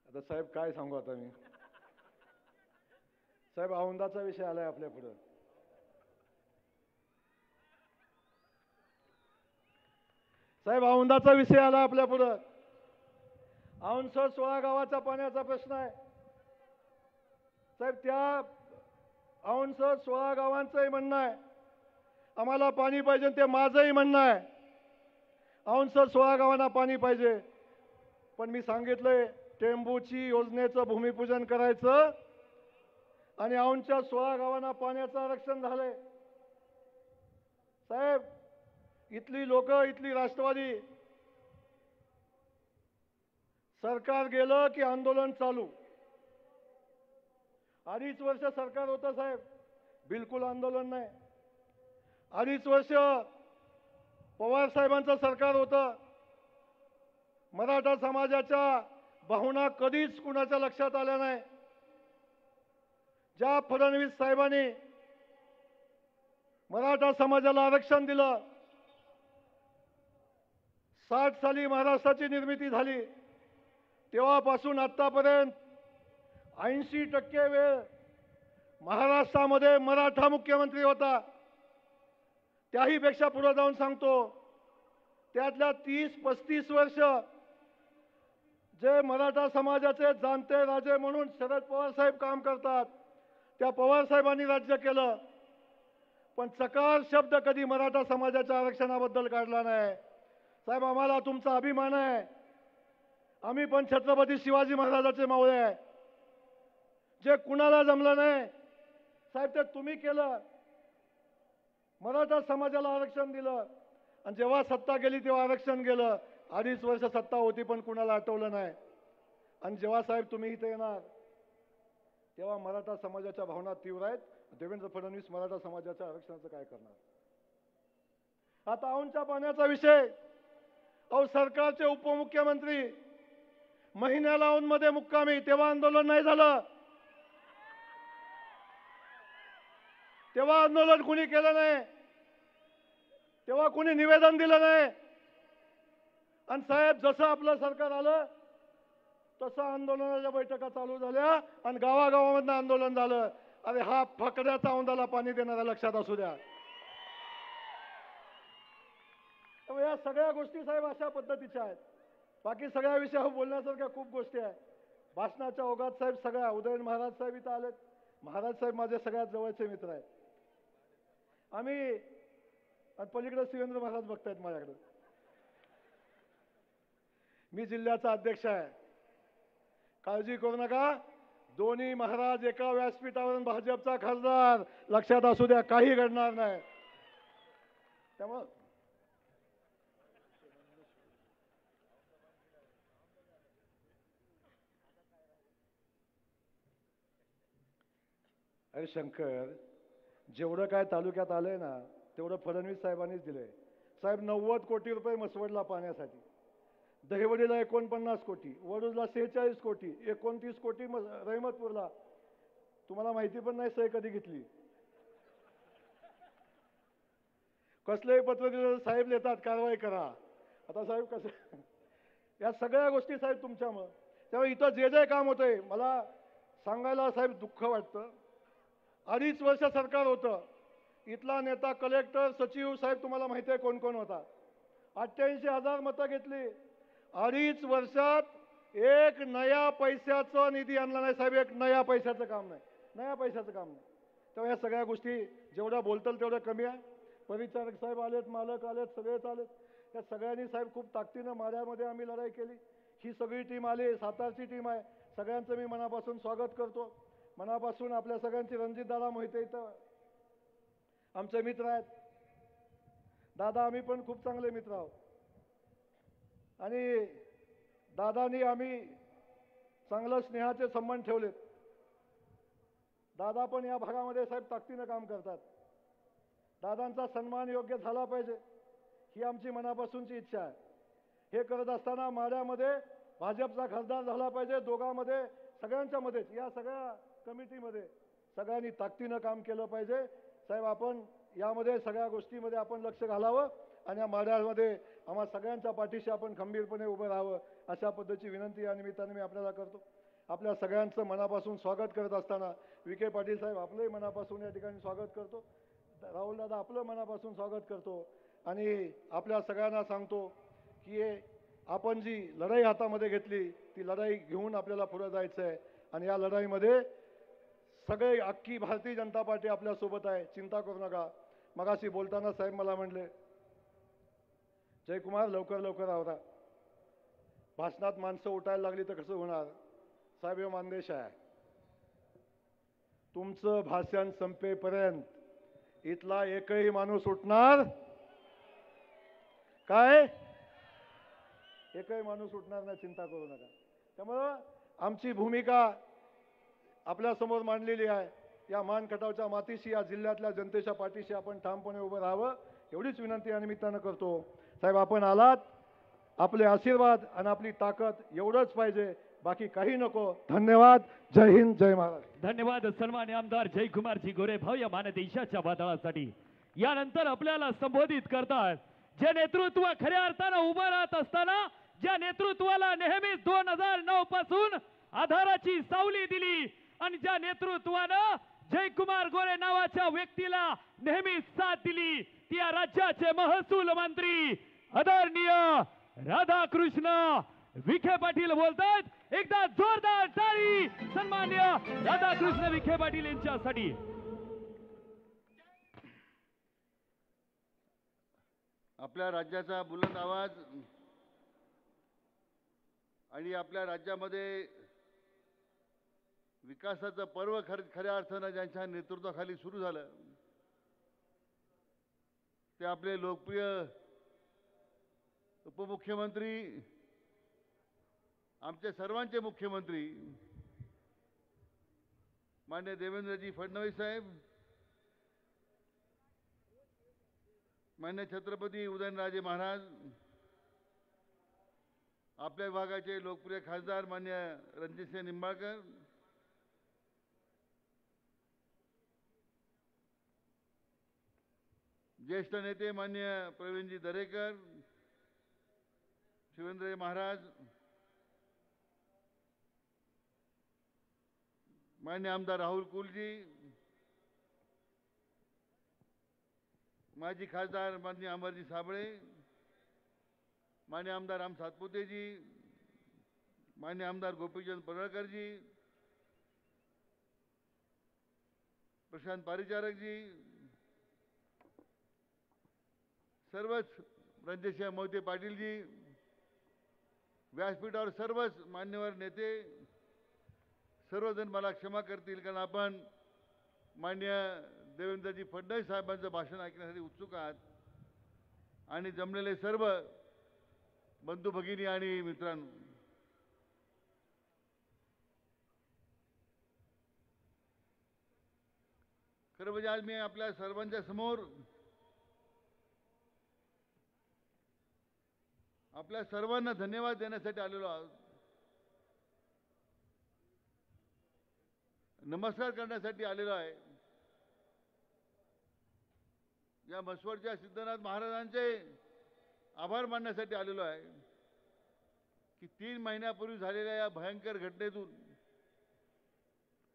आता साहेब काय सांगू आता मी. साहेब औंधाचा विषय आलाय आपल्या पुढं. साहेब औंधाचा विषय आला आपल्या पुढं. औंधसर 16 गावाचा पाण्याचा प्रश्न आहे. साहेब त्या औंधसर 16 गावांचंही म्हणणं आहे आम्हाला पाणी पाहिजे, ते माझंही म्हणणं आहे. औंधसर 16 गावांना पाणी पाहिजे. पण मी सांगितलंय टेंबूची योजनेचं भूमिपूजन करायचं आणि औंधच्या 16 गावांना पाण्याचं आरक्षण झालंय. साहेब इथली लोक, इथली राष्ट्रवादी, सरकार गेलं की आंदोलन चालू. 2.5 वर्ष सरकार होतं साहेब, बिलकुल आंदोलन नाही. 2.5 वर्ष पवार साहेबांचं सरकार होतं. मराठा समाजाच्या भावना कधीच कुणाच्या लक्षात आल्या नाही. ज्या फडणवीस साहेबांनी मराठा समाजाला आरक्षण दिलं, 60 साली महाराष्ट्राची निर्मिती झाली, तेव्हापासून आतापर्यंत 80% वेळ महाराष्ट्रामध्ये मराठा मुख्यमंत्री होता. त्याही पेक्षा पुढे जाऊन सांगतो, त्यातल्या 30-35 वर्ष जे मराठा समाजाचे जाणते राजे म्हणून शरद पवार साहेब काम करतात, त्या पवार साहेबांनी राज्य केलं. पण चकार शब्द कधी मराठा समाजाच्या आरक्षणाबद्दल काढला नाही. साहेब आम्हाला तुमचा अभिमान आहे. आम्ही पण छत्रपती शिवाजी महाराजाचे मावळे आहे. जे कुणाला जमलं नाही साहेब ते तुम्ही केलं. मराठा समाजाला आरक्षण दिलं आणि जेव्हा सत्ता गेली तेव्हा आरक्षण गेलं. 2.5 वर्ष सत्ता होती पण कुणाला आठवलं नाही. आणि जेव्हा साहेब तुम्ही इथे येणार तेव्हा मराठा समाजाच्या भावना तीव्र आहेत. देवेंद्र फडणवीस मराठा समाजाच्या आरक्षणाचं काय करणार. आता औंधच्या पाण्याचा विषय, अहो सरकारचे उपमुख्यमंत्री महिन्याला औंधमध्ये मुक्कामी, तेव्हा आंदोलन नाही झालं. तेव्हा आंदोलन कुणी केलं नाही, तेव्हा कुणी निवेदन दिलं नाही. आणि साहेब जसं आपलं सरकार आलं तसं आंदोलनाच्या बैठका चालू झाल्या आणि गावागावामधनं आंदोलन झालं. अरे हा फकड्याचा औंधाला पाणी देणारा लक्षात असू द्या. या सगळ्या गोष्टी साहेब अशा पद्धतीच्या आहेत. बाकी सगळ्या विषयावर बोलण्यासारख्या खूप गोष्टी आहेत. भाषणाच्या ओघात साहेब सगळ्या उदयन महाराज साहेब इथं आलेत. महाराज साहेब माझे सगळ्यात जवळचे मित्र आहेत. आम्ही आणि पलीकडे शिवेंद्र महाराज बघतायत माझ्याकडे. मी जिल्ह्याचा अध्यक्ष आहे. काळजी करू नका, दोन्ही महाराज एका व्यासपीठावरून भाजपचा खासदार, लक्षात असू द्या, काही घडणार नाही. त्यामुळं अरे शंकर, जेवढं काय तालुक्यात आलंय ना तेवढं फडणवीस साहेबांनीच दिलंय. साहेब 90 कोटी रुपये मसवडला पाण्यासाठी, दहिवडीला 49 कोटी, वडूजला 46 कोटी, 29 कोटी रहिमतपूरला. तुम्हाला माहिती पण नाही सही कधी घेतली. कसलेही पत्र दिलं साहेब लिहितात कारवाई करा. आता साहेब कसं, या सगळ्या गोष्टी साहेब तुमच्यामुळं. तेव्हा इथं जे जे काम होतंय मला सांगायला साहेब दुःख वाटतं. 2.5 वर्ष सरकार होतं. इथला नेता, कलेक्टर, सचिव साहेब तुम्हाला माहिती आहे कोण कोण होता. 88,000 मतं घेतली. 2.5 वर्षात एक नया पैशाचा निधी आणला नाही साहेब. एक नया पैशाचं काम नाही, नया पैशाचं काम नाही. तेव्हा या सगळ्या गोष्टी जेवढ्या बोलताल तेवढ्या कमी आहे. परिचारक साहेब आलेत, मालक आलेत, सगळेच आलेत. त्या सगळ्यांनी साहेब खूप ताकदीनं माड्यामध्ये आम्ही लढाई केली. ही सगळी टीम आली, सातारची टीम आहे. सगळ्यांचं मी मनापासून स्वागत करतो. मनापासून आपल्या सगळ्यांची रणजितदादा मोहिते इथं आमचे मित्र आहेत. दादा आम्ही पण खूप चांगले मित्र आहोत आणि दादानी आम्ही चांगलं स्नेहाचे संबंध ठेवलेत. दादा पण या भागामध्ये साहेब ताकदीनं काम करतात. दादांचा सन्मान योग्य झाला पाहिजे ही आमची मनापासूनची इच्छा आहे. हे करत असताना माढ्यामध्ये भाजपचा खासदार झाला पाहिजे. दोघांमध्ये सगळ्यांच्या मध्येच या सगळ्या कमिटीमध्ये सगळ्यांनी ताकदीनं काम केलं पाहिजे. साहेब आपण यामध्ये सगळ्या गोष्टीमध्ये आपण लक्ष घालावं आणि या माढ्यामध्ये आम्हा सगळ्यांच्या पाठीशी आपण खंबीरपणे उभं राहावं अशा पद्धतीची विनंती या निमित्ताने मी आपल्याला करतो. आपल्या सगळ्यांचं मनापासून स्वागत करत असताना विखे पाटील साहेब आपलंही मनापासून या ठिकाणी स्वागत करतो. राहुल दादा आपलं मनापासून स्वागत करतो आणि आपल्या सगळ्यांना सांगतो की आपण जी लढाई हातामध्ये घेतली ती लढाई घेऊन आपल्याला पुढे जायचं आहे आणि या लढाईमध्ये सगळे अख्खी भारतीय जनता पार्टी आपल्यासोबत आहे. चिंता करू नका. मगाशी बोलताना साहेब मला म्हणले जयकुमार लवकर लवकर आवरा. भाषणात माणसं उठायला लागली तर कसं होणार. साहेब हे मानदेश आहे. तुमचं भाषण संपेपर्यंत इथला एकही माणूस उठणार काय एकही माणूस उठणार नाही. चिंता करू नका. त्यामुळं आमची भूमिका आपल्या समोर मांडलेली आहे. या मान खटावच्या मातीशी या जिल्ह्यातल्या जनतेच्या पाठीशी आपण ठामपणे उभं राहावं एवढीच विनंती या निमित्तानं करतो. साहेब आपण आलात. आपले आशीर्वाद आणि आपली ताकद एवढंच पाहिजे. बाकी काही नको. धन्यवाद. जय हिंद जय महाराष्ट्र. धन्यवाद सन्मान्य आमदार जयकुमारजी गोरे भाऊ या मानदेशाच्या वादळासाठी. यानंतर आपल्याला संबोधित करतात जे नेतृत्व खऱ्या अर्थानं उभं राहत असताना ज्या नेतृत्वाला नेहमीच 2009 पासून आधाराची सावली दिली आणि ज्या नेतृत्वानं जयकुमार गोरे नावाच्या व्यक्तीला नेहमी साथ दिली ती या राज्याचे महसूल मंत्री आदरणीय राधाकृष्ण विखे पाटील बोलतात. एकदा जोरदार टाळी सन्मान्य राधाकृष्ण विखे पाटील यांच्यासाठी. आपल्या राज्याचा बुलंद आवाज आणि आपल्या राज्यामध्ये विकासाचं पर्व खऱ्या अर्थानं ज्यांच्या नेतृत्वाखाली सुरू झालं ते आपले लोकप्रिय उपमुख्यमंत्री आमचे सर्वांचे मुख्यमंत्री माननीय देवेंद्रजी फडणवीस साहेब, मान्य छत्रपती उदयनराजे महाराज, आपल्या विभागाचे लोकप्रिय खासदार मान्य रणजितसिंह निंबाळकर, ज्येष्ठ नेते मान्य प्रवीणजी दरेकर, शिवेंद्रजी महाराज, मान्य आमदार राहुल कुलजी, माजी खासदार माननीय अमरजी साबळे, मान्य आमदार राम सातपुतेजी, मान्य आमदार गोपीचंद पडळकरजी, प्रशांत पारिचारकजी, सर्वच रणजितसिंह मोहिते पाटीलजी, व्यासपीठावर सर्वच मान्यवर नेते, सर्वजण मला क्षमा करतील कारण आपण मान्य देवेंद्रजी फडणवीस साहेबांचं भाषण ऐकण्यासाठी उत्सुक आहात आणि जमलेले सर्व बंधू भगिनी आणि मित्रांनो, खरं म्हणजे आज मी आपल्या सर्वांच्या समोर आपल्या सर्वांना धन्यवाद देण्यासाठी आलेलो आहोत. नमस्कार करण्यासाठी आलेलो आहे. या म्हसवडच्या सिद्धनाथ महाराजांचे आभार मानण्यासाठी आलेलो आहे की 3 महिन्यापूर्वी झालेल्या या भयंकर घटनेतून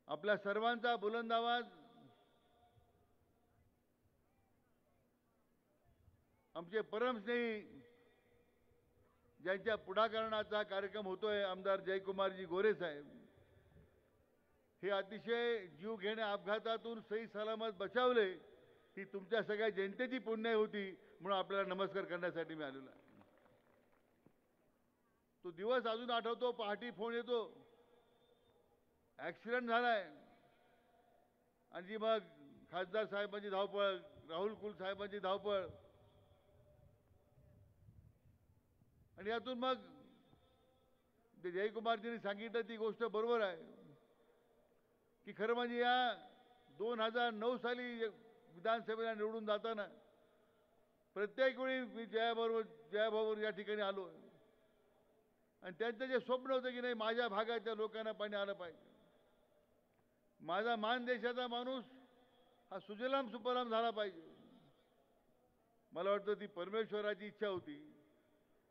आपल्या सर्वांचा बुलंद आवाज आमचे परमस्नेही ज्यांच्या पुढाकाराचा कार्यक्रम होतोय आमदार जयकुमारजी गोरे साहेब, हे अतिशय जीव घेण्या अपघातातून सही सलामत बचावले ही तुमच्या सगळ्या जनतेची पुण्य होती म्हणून आपल्याला नमस्कार करण्यासाठी मी आलेलो आहे. तो दिवस अजून आठवतो. पहाटे फोन येतो ॲक्सिडेंट झालाय आणि जी मग खासदार साहेबांची धावपळ, राहुल कुल साहेबांची धावपळ आणि यातून मग ते जयकुमारजींनी सांगितलं ती गोष्ट बरोबर आहे की खरं म्हणजे या 2009 साली विधानसभेला निवडून जाताना प्रत्येक वेळी मी जयाभाऊवर या ठिकाणी आलो आणि त्यांचं जे स्वप्न होतं की नाही माझ्या भागाच्या लोकांना पाणी आलं पाहिजे. माझा मानदेशाचा माणूस हा सुजलाम सुफलाम झाला पाहिजे. मला वाटतं ती परमेश्वराची इच्छा होती.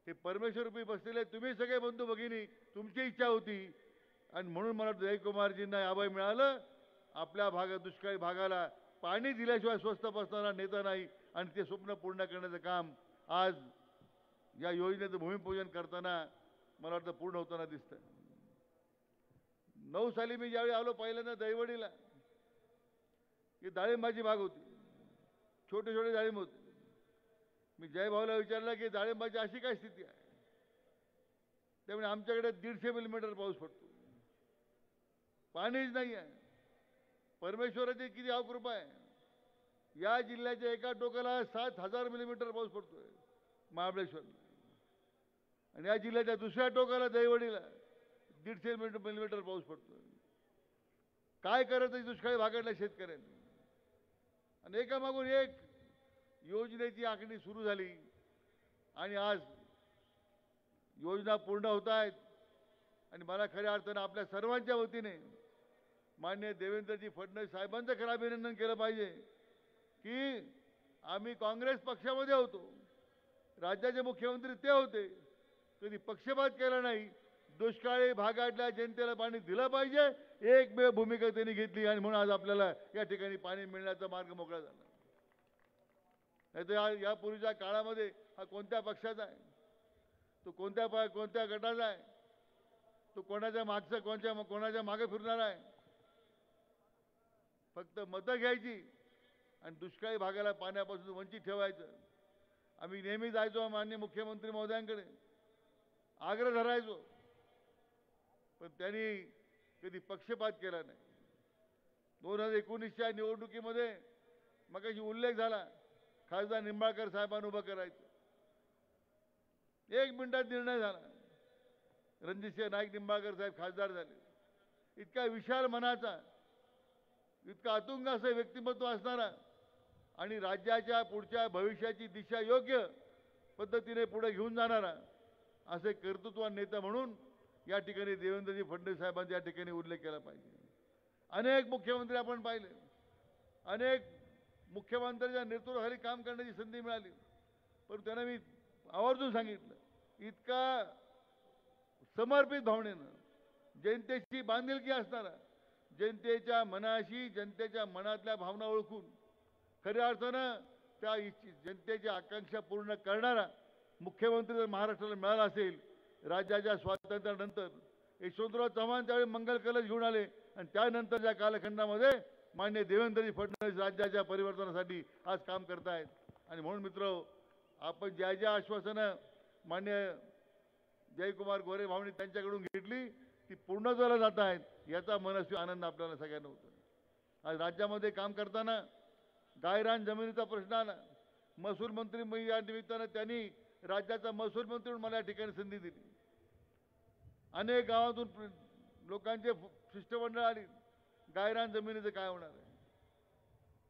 हे परमेश्वरूपी बसलेले तुम्ही सगळे बंधू भगिनी तुमची इच्छा होती आणि म्हणून मला वाटतं जयकुमारजींना अभय मिळालं. आपल्या भागात दुष्काळी भागाला पाणी दिल्याशिवाय स्वस्थ बसणारा नेता नाही आणि ते स्वप्न पूर्ण करण्याचं काम आज या योजनेचं भूमिपूजन करताना मला वाटतं पूर्ण होताना दिसतं. 9 साली मी ज्यावेळी आलो पहिल्यांदा दैवडीला ही डाळिंबाची बाग होती. छोटे छोटे डाळिंब होते. मी जयभाऊला विचारलं की डाळिंबाची अशी काय स्थिती आहे. त्यामुळे आमच्याकडे 150 मिलीमीटर पाऊस पडतो. पाणीच नाही आहे. परमेश्वराची किती अवकृपा आहे. या जिल्ह्याच्या एका टोकाला 7,000 मिलीमीटर पाऊस पडतोय महाबळेश्वरला आणि या जिल्ह्याच्या दुसऱ्या टोकाला दैवडीला 150 मिलीमीटर पाऊस पडतोय. काय करायचं दुष्काळी भागातल्या शेतकऱ्यांनी. आणि एकामागून एक योजनेची आखणी सुरू झाली आणि आज योजना पूर्ण होत आहेत. आणि मला खऱ्या अर्थानं आपल्या सर्वांच्या वतीने माननीय देवेंद्रजी फडणवीस साहेबांचं खरं अभिनंदन केलं पाहिजे की आम्ही काँग्रेस पक्षामध्ये होतो. राज्याचे मुख्यमंत्री ते होते. कधी पक्षपात केला नाही. दुष्काळी भागातल्या जनतेला पाणी दिलं पाहिजे एकमेव भूमिका त्यांनी घेतली आणि म्हणून आज आपल्याला या ठिकाणी पाणी मिळण्याचा मार्ग मोकळा झाला. नाहीतर यापूर्वीच्या काळामध्ये हा कोणत्या पक्षाचा आहे, तो कोणत्या गटाचा आहे, तो कोणाच्या मागे फिरणार आहे. फक्त मतं घ्यायची आणि दुष्काळी भागाला पाण्यापासून वंचित ठेवायचं. आम्ही नेहमी जायचो माननीय मुख्यमंत्री महोदयांकडे आग्रह धरायचो पण त्यांनी कधी पक्षपात केला नाही. 2019च्या निवडणुकीमध्ये मगाशी उल्लेख झाला खासदार निंबाळकर साहेबांना उभं करायचं. 1 मिनिटात निर्णय झाला. रणजितसिंह नाईक निंबाळकर साहेब खासदार झाले. इतका विशाल मनाचा इतका अतुंग असं व्यक्तिमत्व असणारा आणि राज्याच्या पुढच्या भविष्याची दिशा योग्य पद्धतीने पुढे घेऊन जाणारा असे कर्तृत्ववान नेता म्हणून या ठिकाणी देवेंद्रजी फडणवीस साहेबांचा या ठिकाणी उल्लेख केला पाहिजे. अनेक मुख्यमंत्री आपण पाहिले. अनेक मुख्यमंत्र्यांच्या नेतृत्वाखाली काम करण्याची संधी मिळाली. पण त्यांना मी आवर्जून सांगितलं इतका समर्पित भावनेनं जनतेची बांधिलकी असणारा जनतेच्या मनाशी जनतेच्या मनातल्या भावना ओळखून खऱ्या अर्थानं त्या जनतेच्या आकांक्षा पूर्ण करणारा मुख्यमंत्री जर महाराष्ट्राला मिळाला असेल राज्याच्या स्वातंत्र्यानंतर यशवंतराव चव्हाण त्यावेळी मंगल कलश घेऊन आले आणि त्यानंतरच्या कालखंडामध्ये माननीय देवेंद्रजी फडणवीस राज्याच्या परिवर्तनासाठी आज काम करतायत. आणि म्हणून मित्र आपण ज्या ज्या आश्वासनं माननीय जयकुमार गोरे भाऊंनी त्यांच्याकडून घेतली ती पूर्ण झाला जात आहेत याचा मनस्वी आनंद आपल्याला सगळ्यांना होतो. आज राज्यामध्ये काम करताना गायरान जमिनीचा प्रश्न आला. महसूल मंत्री या निमित्तानं त्यांनी राज्याचा महसूल मंत्री म्हणून मला या ठिकाणी संधी दिली. अनेक गावातून लोकांचे शिष्टमंडळ आली. गायरान जमिनीचं काय होणार आहे.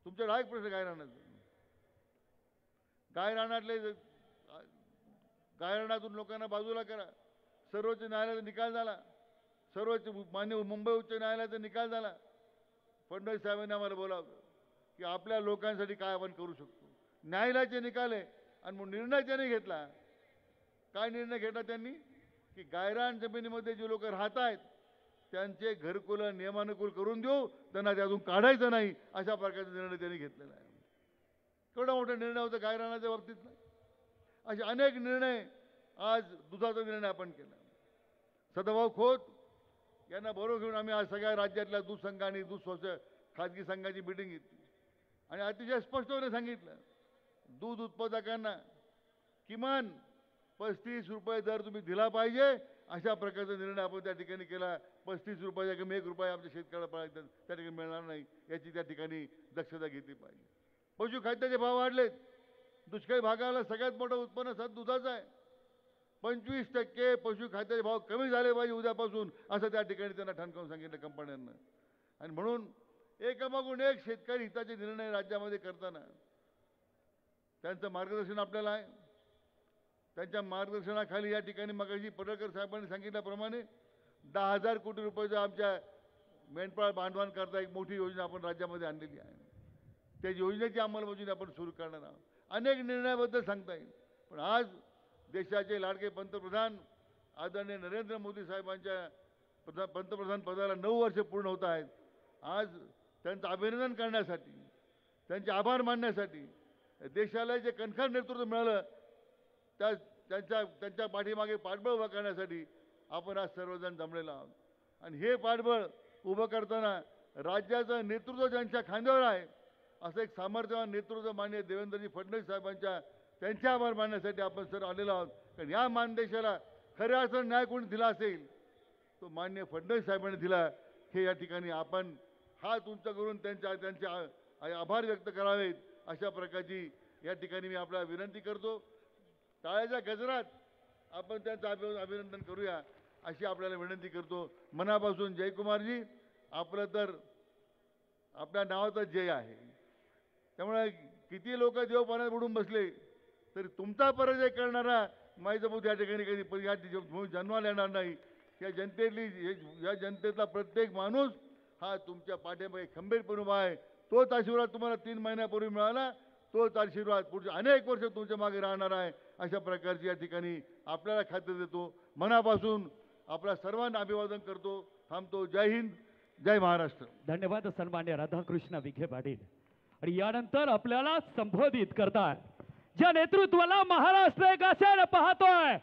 तुमच्याकडे हा एक प्रश्न गायरानाचा. गायरानातून लोकांना बाजूला करा. सर्वोच्च न्यायालयाचा निकाल झाला. मान्य मुंबई उच्च न्यायालयाचा निकाल झाला. फडणवीस साहेबांनी आम्हाला बोलावलं की आपल्या लोकांसाठी काय आपण करू शकतो. न्यायालयाचे निकाल आहे आणि मग निर्णय त्यांनी घेतला. काय निर्णय घेतला त्यांनी की गायरान जमिनीमध्ये जे लोक राहत आहेत त्यांचे घरकुलं नियमानुकूल करून देऊ, त्यांना त्यातून काढायचं नाही अशा प्रकारचा निर्णय त्यांनी घेतलेला आहे. केवढा मोठा निर्णय होता गायरानाच्या बाबतीतला. असे अनेक निर्णय. आज दुधाचा निर्णय आपण केला. सदाभाऊ खोत यांना बरोबर घेऊन आम्ही आज सगळ्या राज्यातल्या दूध संघ आणि दूध खाजगी संघाची मिटिंग घेतली आणि अतिशय स्पष्टपणे सांगितलं दूध उत्पादकांना किमान 35 रुपये दर तुम्ही दिला पाहिजे अशा प्रकारचा निर्णय आपण त्या ठिकाणी केला. 35 रुपयाच्या कमी 1 रुपया आमच्या शेतकऱ्याला पडायचा त्या ठिकाणी मिळणार नाही याची त्या ठिकाणी दक्षता घेतली पाहिजे. पशुखाद्याचे भाव वाढलेत. दुष्काळी भागाला सगळ्यात मोठं उत्पन्न दुधाचं आहे. 25% पशुखाद्याचे भाव कमी झाले पाहिजे उद्यापासून, असं त्या ठिकाणी त्यांना ठणकावून सांगितलं कंपन्यांना. आणि म्हणून एकामागून एक शेतकरी हिताचे निर्णय राज्यामध्ये करताना त्यांचं मार्गदर्शन आपल्याला आहे. त्यांच्या मार्गदर्शनाखाली या ठिकाणी मगाशी पडळकर साहेबांनी सांगितल्याप्रमाणे 10,000 कोटी रुपयाचं आमच्या मेंढपाळ बांधवांकरता एक मोठी योजना आपण राज्यामध्ये आणलेली आहे. त्या योजनेची अंमलबजावणी आपण सुरू करणार आहोत. अनेक निर्णयाबद्दल सांगता येईल, पण आज देशाचे लाडके पंतप्रधान आदरणीय नरेंद्र मोदी साहेबांच्या पंतप्रधान पदाला 9 वर्ष पूर्ण होत आहेत. आज त्यांचं अभिनंदन करण्यासाठी, त्यांचे आभार मानण्यासाठी, देशाला जे कणखर नेतृत्व मिळालं त्यांच्या पाठीमागे पाठबळ उभं करण्यासाठी आपण आज सर्वजण जमलेलो आहोत. आणि हे पाठबळ उभं करताना राज्याचं नेतृत्व ज्यांच्या खांद्यावर आहे असं एक सामर्थ्यवान नेतृत्व माननीय देवेंद्रजी फडणवीस साहेबांच्या त्यांचे आभार मानण्यासाठी आपण सर्व आलेलो आहोत. कारण या मानदेशाला खऱ्या अर्थानं न्याय कोणी दिला असेल तो माननीय फडणवीस साहेबांनी दिला. हे या ठिकाणी आपण हात उंच करून त्यांचे आभार व्यक्त करावेत अशा प्रकारची या ठिकाणी मी आपल्याला विनंती करतो. टाळ्याच्या गजरात आपण त्यांचं अभिनंदन करूया अशी आपल्याला विनंती करतो. मनापासून जयकुमारजी, आपलं तर आपल्या नावाचा जय आहे. त्यामुळे किती लोक देवपाण्यात बुडून बसले तरी तुमचा पराजय करणारा माईचा बुद्ध या ठिकाणी कधी या जन्माला येणार नाही. या जनतेतला प्रत्येक माणूस हा तुमच्या पाठीमागे खंबीरपणे उभा आहे. तोच आशीर्वाद तुम्हाला 3 महिन्यापूर्वी मिळाला, तोच आशीर्वाद पुढचे अनेक वर्ष तुमच्या मागे राहणार आहे. अशा प्रकारची या ठिकाणी आपल्याला खात्री देतो. मनापासून आपल्या सर्वांना अभिवादन करतो. थांबतो. जय हिंद, जय महाराष्ट्र. धन्यवाद सन्मान्य राधाकृष्ण विखे पाटील. आणि यानंतर आपल्याला संबोधित करताय ज्या नेतृत्वाला महाराष्ट्र एक आशेने पाहतोय,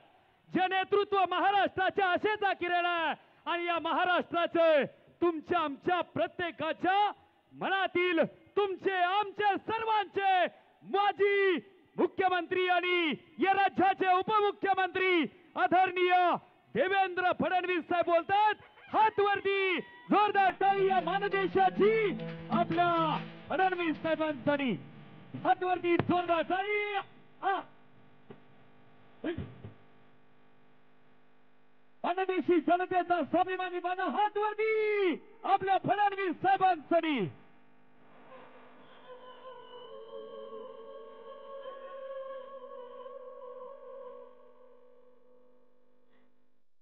जे नेतृत्व महाराष्ट्राच्या आशेचा किरण आहे आणि या महाराष्ट्राचे तुमच्या आमच्या प्रत्येकाच्या मनातील तुमचे आमचे सर्वांचे माजी मुख्यमंत्री आणि या राज्याचे उपमुख्यमंत्री आदरणीय देवेंद्र फडणवीस साहेब बोलतात. हात वरती, जोरदार टाळी या मानदेशाची आपल्या फडणवीस साहेबांसाठी. हात वरती, जोरदार टाळी. मानदेशी जनतेचा स्वाभिमानी बाणा हात वरती आपल्या फडणवीस साहेबांसाठी.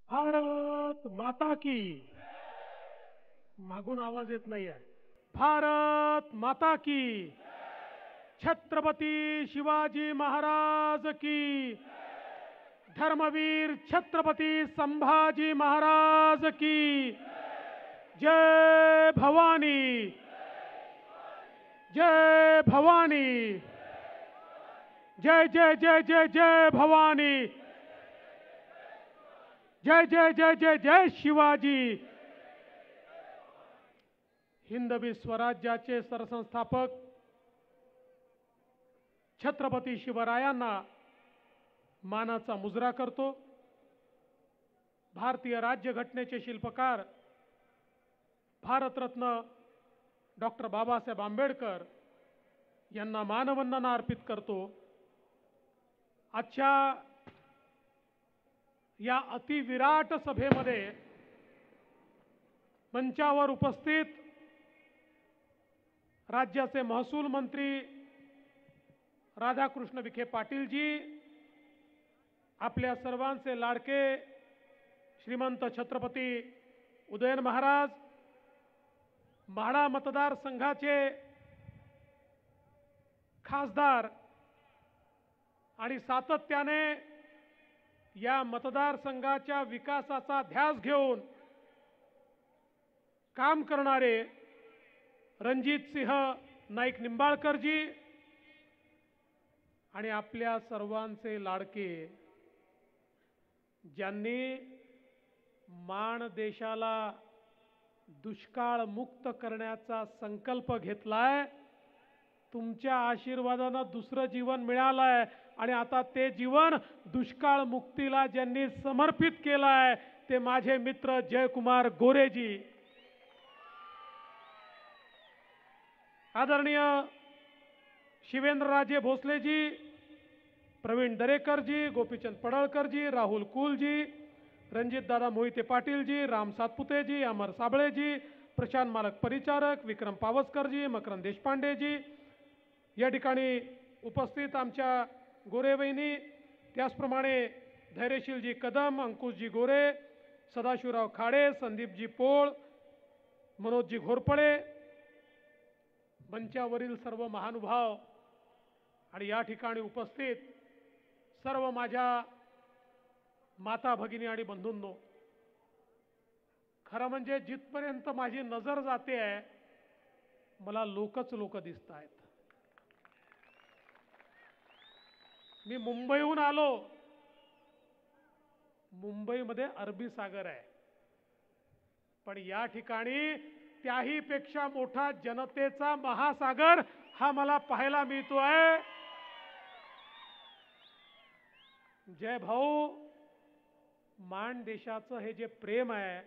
भारत माता की, मागून आवाज येत नाहीये. भारत माता की, छत्रपती शिवाजी महाराज की, धर्मवीर छत्रपती संभाजी महाराज की. जय भवानी, जय भवानी, जय जय जय जय जय भवानी, जय जय जय जय जय शिवाजी. हिंदवी स्वराज्याचे सरसंस्थापक छत्रपती शिवरायांना मानाचा मुजरा करतो. भारतीय राज्यघटनेचे शिल्पकार भारतरत्न डॉक्टर बाबासाहेब आंबेडकर यांना मानवंदना अर्पित करतो. आजच्या या अतिविराट सभेमध्ये मंचावर उपस्थित राज्याचे महसूल मंत्री राधाकृष्ण विखे पाटीलजी, आपल्या सर्वांचे लाडके श्रीमंत छत्रपती उदयन महाराज, म्हाडा मतदारसंघाचे खासदार आणि सातत्याने या मतदारसंघाच्या विकासाचा ध्यास घेऊन काम करणारे रणजितसिंह नाईक निंबाळकरजी आणि आपल्या सर्वांचे लाडके ज्यांनी माण देशाला दुष्काळ मुक्त करण्याचा संकल्प घेतलाय, तुमच्या आशीर्वादानं दुसरं जीवन मिळालंय आणि आता ते जीवन दुष्काळ मुक्तीला ज्यांनी समर्पित केलंय ते माझे मित्र जयकुमार गोरेजी, आदरणीय शिवेंद्रराजे भोसलेजी, प्रवीण दरेकरजी, गोपीचंद पडळकरजी, राहुल कुलजी, रणजितदादा मोहिते पाटीलजी, राम सातपुतेजी, अमर साबळेजी, प्रशांत मालक परिचारक, विक्रम पावसकरजी, मकरंद देशपांडेजी, या ठिकाणी उपस्थित आमच्या गोरेवहिनी, त्याचप्रमाणे धैर्यशीलजी कदम, अंकुशजी गोरे, सदाशिवराव खाडे, संदीपजी पोळ, मनोजजी घोरपडे, मंचावरील सर्व महानुभाव आणि या ठिकाणी उपस्थित सर्व माझ्या माता भगिनी आणि बंधूंनो, खरं म्हणजे जिथपर्यंत माझी नजर जाते आहे मला लोकच लोक दिसत आहेत. मी मुंबईहून आलो, मुंबईमध्ये अरबी सागर आहे, पण या ठिकाणी त्याही पेक्षा मोठा जनतेचा महासागर हा मला पाहायला मिळतोय. जय भाऊ, मान देशाचं हे जे प्रेम आहे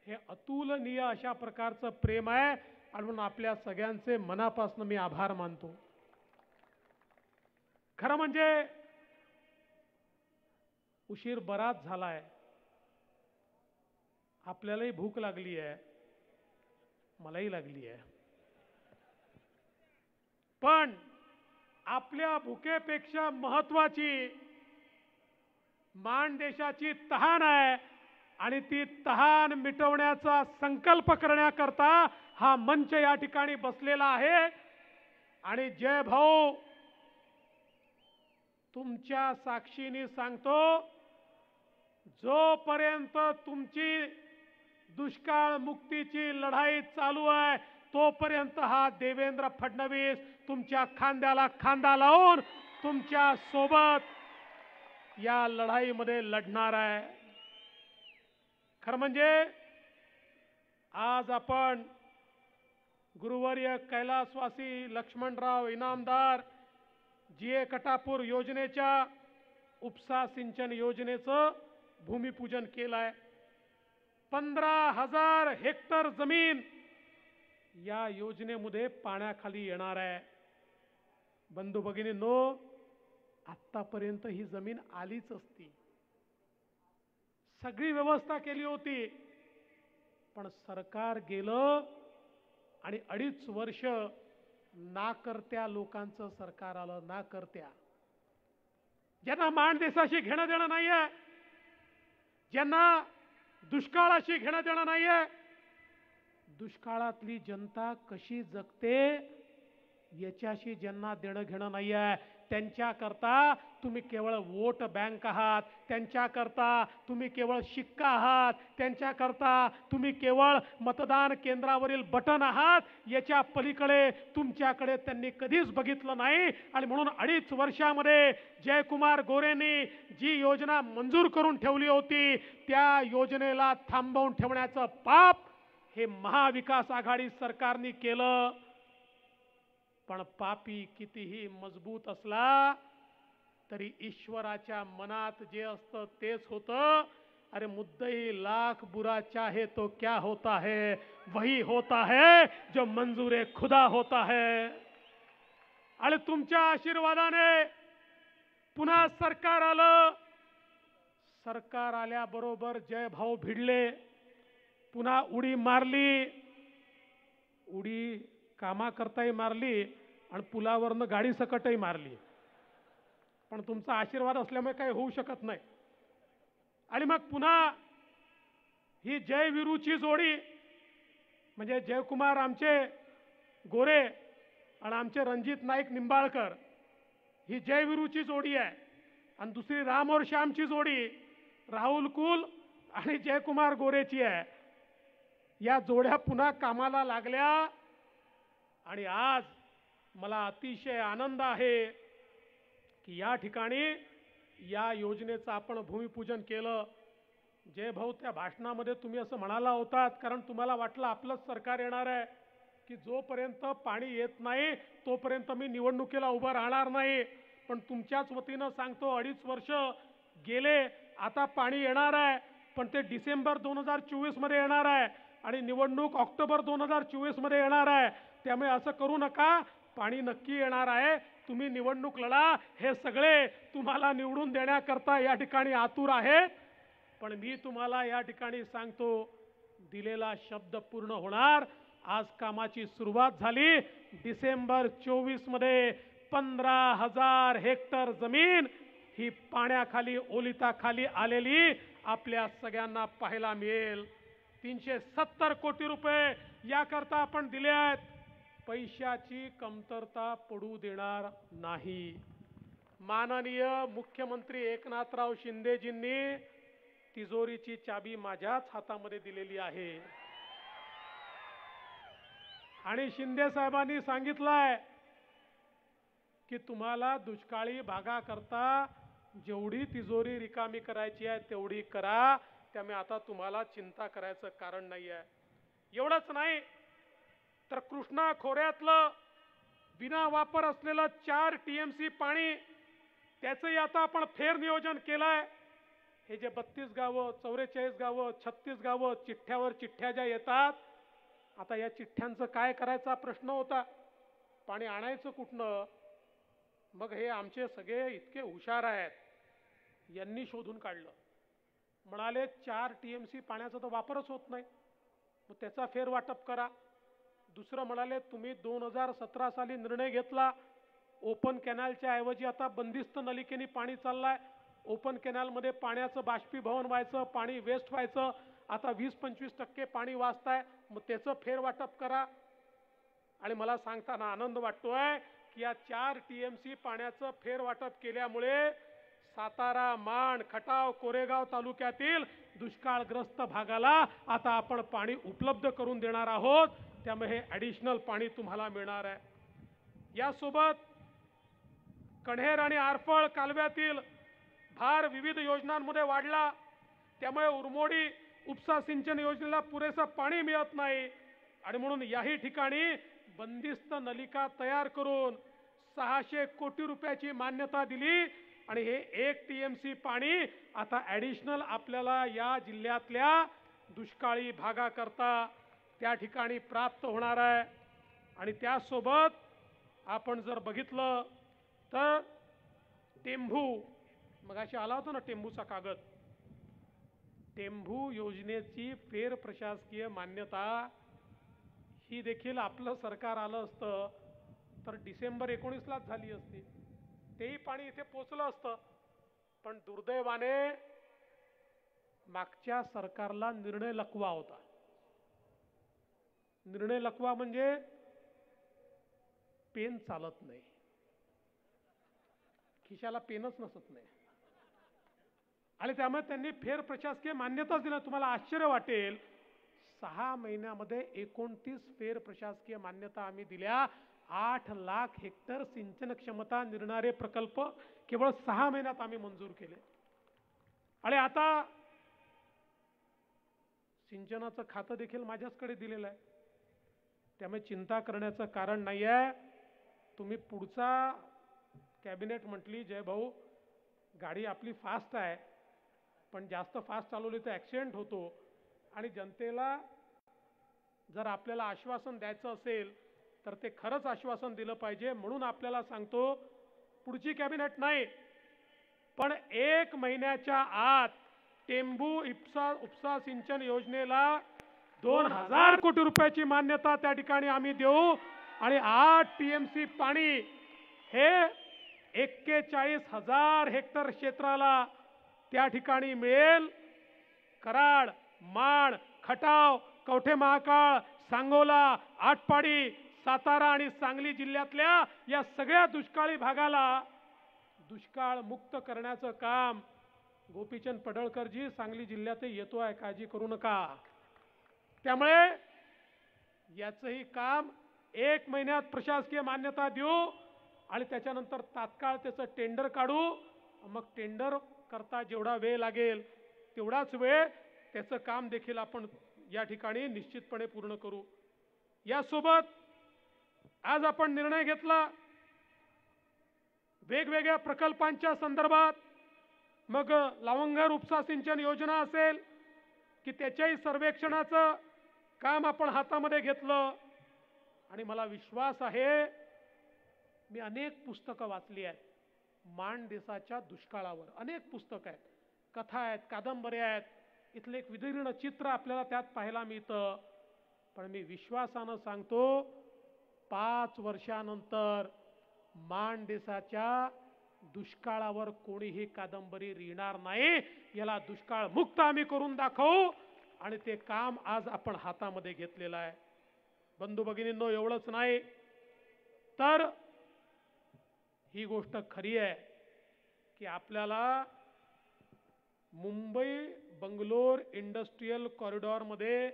हे अतुलनीय अशा प्रकारचं प्रेम आहे आणि म्हणून आपल्या सगळ्यांचे मनापासून मी आभार मानतो. खरं म्हणजे उशीर बराच झालाय, आपल्यालाही भूक लागली आहे, मलाही लागली आहे, पण आपल्या भुकेपेक्षा महत्वाची मान देशाची तहान आहे आणि ती तहान मिटवण्याचा संकल्प करण्याकरता हा मंच या ठिकाणी बसलेला आहे. आणि जय भाऊ, तुमच्या साक्षीने सांगतो, जोपर्यंत तुमची दुष्काळ मुक्तीची लढाई चालू आहे तोपर्यंत हा देवेंद्र फडणवीस तुमच्या खांद्याला खांदा लावून तुमच्या सोबत या लढाईमध्ये लढणार आहे. खरं म्हणजे आज आपण गुरुवर्य कैलासवासी लक्ष्मणराव इनामदार जीए कटापूर योजनेच्या उपसा सिंचन योजनेचं भूमिपूजन केलं आहे. 15,000 हेक्टर जमीन या योजनेमध्ये पाण्याखाली येणार आहे. बंधू भगिनींनो, आतापर्यंत ही जमीन आलीच असती, सगळी व्यवस्था केली होती, पण सरकार गेलं आणि 2.5 वर्ष नाकर्त्या लोकांचं सरकार आलं. नाकर्त्या, ज्यांना मान देशाशी घेणं देणं नाहीये, ज्यांना दुष्काळाशी घेणं देणं नाहीये, दुष्काळातली जनता कशी जगते याच्याशी ज्यांना देणं घेणं नाहीये, त्यांच्याकरता तुम्ही केवळ वोट बँक आहात, त्यांच्याकरता तुम्ही केवळ शिक्का आहात, त्यांच्याकरता तुम्ही केवळ मतदान केंद्रावरील बटन आहात. याच्या पलीकडे तुमच्याकडे त्यांनी कधीच बघितलं नाही. आणि म्हणून 2.5 वर्षामध्ये जयकुमार गोरेंनी जी योजना मंजूर करून ठेवली होती त्या योजनेला थांबवून ठेवण्याचं पाप हे महाविकास आघाडी सरकारने केलं. पण पापी कितीही मजबूत असला तरी ईश्वराच्या मनात जे असतं तेच होतं. अरे मुद्दई लाख बुरा चाहे तो क्या होता है, वही होता है जो मंजूर खुदा होता है. आणि तुमच्या आशीर्वादाने पुन्हा सरकार आलं. सरकार आल्याबरोबर जय भाऊ भिडले, पुन्हा उडी मारली. उडी कामाकरताही मारली आणि पुलावरनं गाडी सकटही मारली, पण तुमचा आशीर्वाद असल्यामुळे काही होऊ शकत नाही. आणि मग पुन्हा ही जय विरूची जोडी म्हणजे जयकुमार आमचे गोरे आणि आमचे रणजित नाईक निंबाळकर, ही जय विरूची जोडी आहे. आणि दुसरी राम और श्यामची जोडी राहुल कुल आणि जयकुमार गोरेची आहे. या जोड्या पुन्हा कामाला लागल्या आणि आज मला अतिशय आनंद आहे की या ठिकाणी या योजनेचं आपण भूमिपूजन केलं. जय भाऊ, त्या भाषणामध्ये तुम्ही असं म्हणाला होतात, कारण तुम्हाला वाटलं आपलंच सरकार येणार आहे, की जोपर्यंत पाणी येत नाही तोपर्यंत मी निवडणुकीला उभं राहणार नाही. पण तुमच्याच वतीनं सांगतो, 2.5 वर्ष गेले, आता पाणी येणार आहे, पण ते डिसेंबर 2024 मध्ये येणार आहे आणि निवडणूक ऑक्टोबर 2024 मध्ये येणार आहे. त्यामुळे असं करू नका, पाणी नक्की येणार आहे. तुम्ही निवडणूक लढा, हे सगळे तुम्हाला निवडून देण्याकरता या ठिकाणी आतुर आहेत. पण मी तुम्हाला या ठिकाणी सांगतो, दिलेला शब्द पूर्ण होणार. आज कामाची सुरुवात झाली. डिसेंबर 24 मध्ये 15,000 हेक्टर जमीन ही पाण्याखाली ओलिताखाली आलेली आपल्या सगळ्यांना पाहायला मिळेल. 370 कोटी रुपये याकरता आपण दिले आहेत. पैशाची कमतरता पडू देणार नाही. माननीय मुख्यमंत्री एकनाथराव शिंदेजींनी तिजोरीची चाबी माझ्याच हातामध्ये दिलेली आहे. आणि शिंदे साहेबांनी सांगितलंय की तुम्हाला दुष्काळी भागाकरता जेवढी तिजोरी रिकामी करायची आहे तेवढी करा. त्यामुळे आता तुम्हाला चिंता करायचं कारण नाही आहे. एवढंच नाही तर कृष्णा खोऱ्यातलं विना वापर असलेलं 4 TMC पाणी त्याचंही आता आपण फेर नियोजन केलंय. हे जे 32 गावं, 44 गावं, 36 गावं चिठ्ठ्यावर चिठ्ठ्या ज्या येतात, आता या चिठ्ठ्यांचं काय करायचा प्रश्न होता. पाणी आणायचं कुठनं. मग हे आमचे सगळे इतके हुशार आहेत, यांनी शोधून काढलं. म्हणाले 4 TMC पाण्याचा तर वापरच होत नाही, मग त्याचा फेर वाटप करा. दुसरं म्हणाले तुम्ही 2017 साली निर्णय घेतला, ओपन कॅनलच्या ऐवजी आता बंदिस्त नलिकेने पाणी चाललंय. ओपन कॅनलमध्ये पाण्याचं बाष्पीभवन व्हायचं, पाणी वेस्ट व्हायचं. आता 20-25% पाणी वाचताय, मग त्याचं फेर वाटप करा. आणि मला सांगताना आनंद वाटतोय की या 4 TMC पाण्याचं फेर वाटप केल्यामुळे सातारा, माण, खटाव, कोरेगाव तालुक्यातील दुष्काळग्रस्त भागाला आता आपण पाणी उपलब्ध करून देणार आहोत. त्यामुळे हे ॲडिशनल पाणी तुम्हाला मिळणार आहे. यासोबत कण्हेर आणि आरफळ कालव्यातील भार विविध योजनांमध्ये वाढला. त्यामुळे उरमोडी उपसा सिंचन योजनेला पुरेसं पाणी मिळत नाही. आणि म्हणून याही ठिकाणी बंदिस्त नलिका तयार करून 600 कोटी रुपयाची मान्यता दिली. आणि हे 1 TMC पाणी आता ॲडिशनल आपल्याला या जिल्ह्यातल्या दुष्काळी भागाकरता त्या ठिकाणी प्राप्त होणार आहे. आणि त्यासोबत आपण जर बघितलं तर टेंभू, मगाशी आला होता ना टेंभूचा कागद, टेंभू योजनेची फेर प्रशासकीय मान्यता ही देखील आपलं सरकार आलं असतं तर डिसेंबर 19लाच झाली असती. तेही पाणी इथे पोचलं असतं. पण दुर्दैवाने मागच्या सरकारला निर्णय लकवा होता. निर्णय लकवा म्हणजे पेन चालत नाही, खिशाला पेनच नसत नाही. आणि त्यामुळे त्यांनी फेर प्रशासकीय मान्यताच दिली. तुम्हाला आश्चर्य वाटेल, 6 महिन्यामध्ये 29 फेर प्रशासकीय मान्यता आम्ही दिल्या. 8 लाख हेक्टर सिंचन क्षमता निर्णारे प्रकल्प केवळ 6 महिन्यात आम्ही मंजूर केले. आणि आता सिंचनाचं खातं देखील माझ्याचकडे दिलेलं आहे. त्यामुळे चिंता करण्याचं कारण नाही आहे. तुम्ही पुढचा कॅबिनेट म्हटली, जय भाऊ गाडी आपली फास्ट आहे, पण जास्त फास्ट चालवली तर ॲक्सिडेंट होतो. आणि जनतेला जर आपल्याला आश्वासन द्यायचं असेल तर ते खरंच आश्वासन दिलं पाहिजे. म्हणून आपल्याला सांगतो, पुढची कॅबिनेट नाही पण 1 महिन्याच्या आत टेंभू उपसा सिंचन योजनेला 2000 कोटी रुपयाची मान्यता त्या ठिकाणी आम्ही देऊ. आणि 8 TMC पाणी हे 41,000 हेक्टर क्षेत्राला त्या ठिकाणी मिळेल. कराड, माण, खटाव, कवठे महाकाळ, सांगोला, आटपाडी, सातारा आणि सांगली जिल्ह्यातल्या या सगळ्या दुष्काळी भागाला दुष्काळ मुक्त करण्याचं काम गोपीचंद पडळकरजी सांगली जिल्ह्यात येतो आहे, काळजी करू नका. त्यामुळे याचंही काम 1 महिन्यात प्रशासकीय मान्यता देऊ आणि त्याच्यानंतर तात्काळ त्याचं टेंडर काढू. मग टेंडर करता जेवढा वेळ लागेल तेवढाच वेळ त्याचं काम देखील आपण या ठिकाणी निश्चितपणे पूर्ण करू. यासोबत आज आपण निर्णय घेतला वेगवेगळ्या प्रकल्पांच्या संदर्भात. मग लावंगर उपसा सिंचन योजना असेल की त्याच्याही सर्वेक्षणाचं काम आपण हातामध्ये घेतलं. आणि मला विश्वास आहे मी अनेक पुस्तकं वाचली आहेत माणदेशाच्या दुष्काळावर, अनेक पुस्तकं आहेत, कथा आहेत, कादंबऱ्या आहेत. इथलं एक विदीर्ण चित्र आपल्याला त्यात पाहायला मिळतं. पण मी विश्वासानं सांगतो 5 वर्षानंतर माणदेशाच्या दुष्काळावर कोणीही कादंबरी लिहिणार नाही. याला दुष्काळ मुक्त आम्ही करून दाखवू आणि ते काम आज आपण हातामध्ये घेतलेलं आहे. बंधू भगिनींनो, एवढंच नाही तर ही गोष्ट खरी आहे की आपल्याला मुंबई बंगलोर इंडस्ट्रीयल कॉरिडॉरमध्ये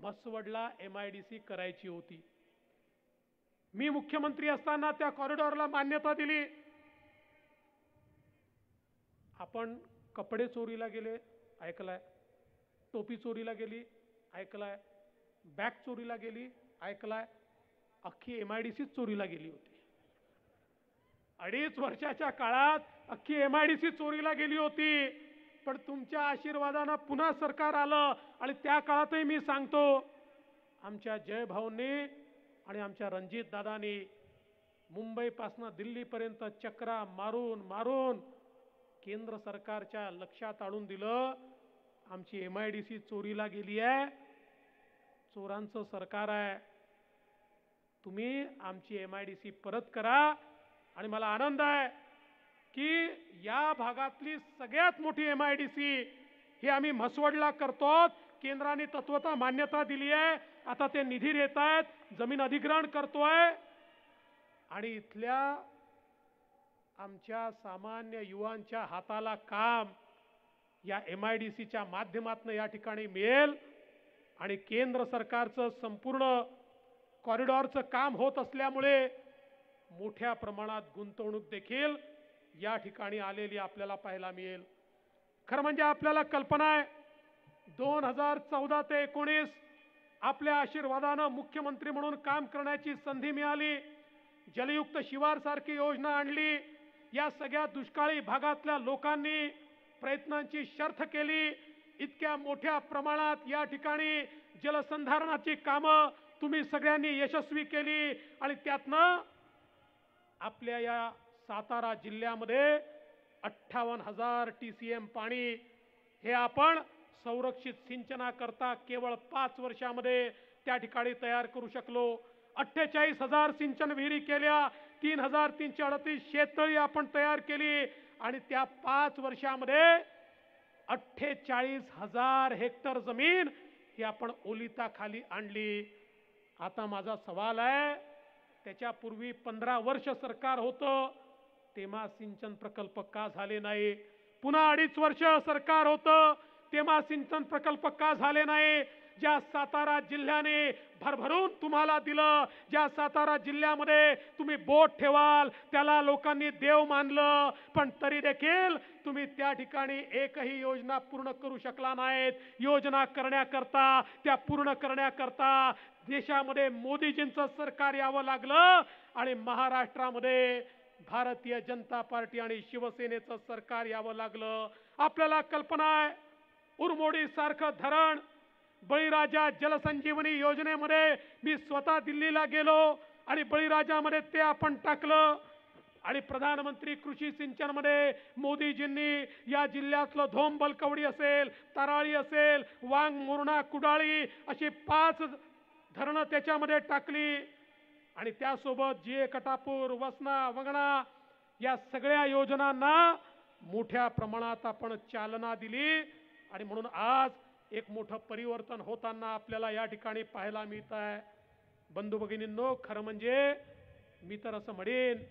मसवडला MIDC करायची होती. मी मुख्यमंत्री असताना त्या कॉरिडॉरला मान्यता दिली. आपण कपडे चोरीला गेले ऐकलाय, टोपी चोरीला गेली ऐकलाय, बॅग चोरीला गेली ऐकलाय, अख्खी MIDC चोरीला गेली होती. 2.5 वर्षाच्या काळात अख्खी MIDC चोरीला गेली होती. पण तुमच्या आशीर्वादानं पुन्हा सरकार आलं आणि त्या काळातही मी सांगतो आमच्या जयभाऊंनी आणि आमच्या रणजित दादांनी मुंबईपासून दिल्लीपर्यंत चक्रा मारून मारून केंद्र सरकारच्या लक्षात आणून दिलं आमची MIDC चोरीला गेली आहे, चोरांचं सरकार आहे, तुम्ही आमची MIDC परत करा. आणि मला आनंद आहे की या भागातली सगळ्यात मोठी MIDC ही आम्ही म्हसवडला करतो. केंद्राने तत्वतः मान्यता दिली आहे. आता ते निधी देत आहेत, जमीन अधिग्रहण करतोय आणि इथल्या आमच्या सामान्य युवांच्या हाताला काम या MIDCच्या माध्यमातून या ठिकाणी मिळेल. आणि केंद्र सरकारचं संपूर्ण कॉरिडॉरचं काम होत असल्यामुळे मोठ्या प्रमाणात गुंतवणूक देखील या ठिकाणी आलेली आपल्याला पाहायला मिळेल. खरं म्हणजे आपल्याला कल्पना आहे 2014 ते 19 आपल्या आशीर्वादानं मुख्यमंत्री म्हणून काम करण्याची संधी मिळाली. जलयुक्त शिवार सारखी योजना आणली. या सगळ्या दुष्काळी भागातल्या लोकांनी प्रयत्नांची शर्थ केली. इतक्या मोठ्या प्रमाणात या ठिकाणी जलसंधारणाची कामं तुम्ही सगळ्यांनी यशस्वी केली आणि त्यातनं आपल्या या सातारा जिल्ह्यामध्ये 58,000 TCM पाणी हे आपण संरक्षित सिंचनाकरता केवळ 5 वर्षामध्ये त्या ठिकाणी तयार करू शकलो. 48,000 सिंचन विहिरी केल्या, 3,338 शेततळी आपण तयार केली आणि त्या 5 वर्षामध्ये 48,000 हेक्टर जमीन ही आपण ओलिताखाली आणली. आता माझा सवाल आहे, त्याच्यापूर्वी 15 वर्ष सरकार होतं तेव्हा सिंचन प्रकल्प का झाले नाही? पुन्हा 2.5 वर्ष सरकार होतं तेव्हा सिंचन प्रकल्प का झाले नाही? ज्या सातारा जिल्ह्याने भरभरून तुम्हाला दिलं, ज्या सातारा जिल्ह्यामध्ये तुम्ही बोट ठेवाल त्याला लोकांनी देव मानलं, पण तरी देखील तुम्ही त्या ठिकाणी एकही योजना पूर्ण करू शकला नाहीत. योजना करण्याकरता, त्या पूर्ण करण्याकरता देशामध्ये मोदीजींचं सरकार यावं लागलं आणि महाराष्ट्रामध्ये भारतीय जनता पार्टी आणि शिवसेनेचं सरकार यावं लागलं. आपल्याला कल्पना आहे उरमोडी सारखं धरण, बळीराजा जलसंजीवनी योजनेमध्ये मी स्वतः दिल्लीला गेलो आणि बळीराजामध्ये ते आपण टाकलं आणि प्रधानमंत्री कृषी सिंचन मध्ये मोदीजींनी या जिल्ह्यातलं धोम बलकवडी असेल, तराळी असेल, वांग मुरणा कुडाळी अशी 5 धरणं त्याच्यामध्ये टाकली आणि त्यासोबत GA कटापूर, वसना, वंगणा या सगळ्या योजनांना मोठ्या प्रमाणात आपण चालना दिली आणि म्हणून आज एक मोठं परिवर्तन होताना आपल्याला या ठिकाणी पाहायला मिळत आहे. बंधू भगिनींनो, खरं म्हणजे मी तर असं म्हणेन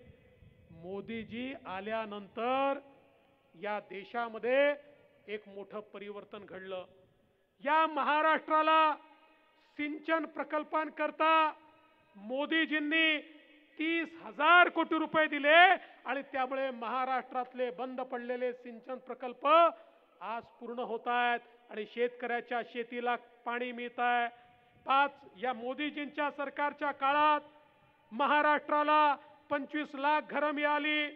मोदीजी आल्यानंतर या देशामध्ये एक मोठं परिवर्तन घडलं. या महाराष्ट्राला सिंचन प्रकल्पांकरता मोदीजींनी 30,000 कोटी रुपये दिले आणि त्यामुळे महाराष्ट्रातले बंद पडलेले सिंचन प्रकल्प आज पूर्ण होत आहेत आणि शेतकऱ्याच्या शेतीला पाणी मिळत आहे. 5 या मोदीजींच्या सरकारच्या काळात महाराष्ट्राला 25 लाख घरं मिळाली,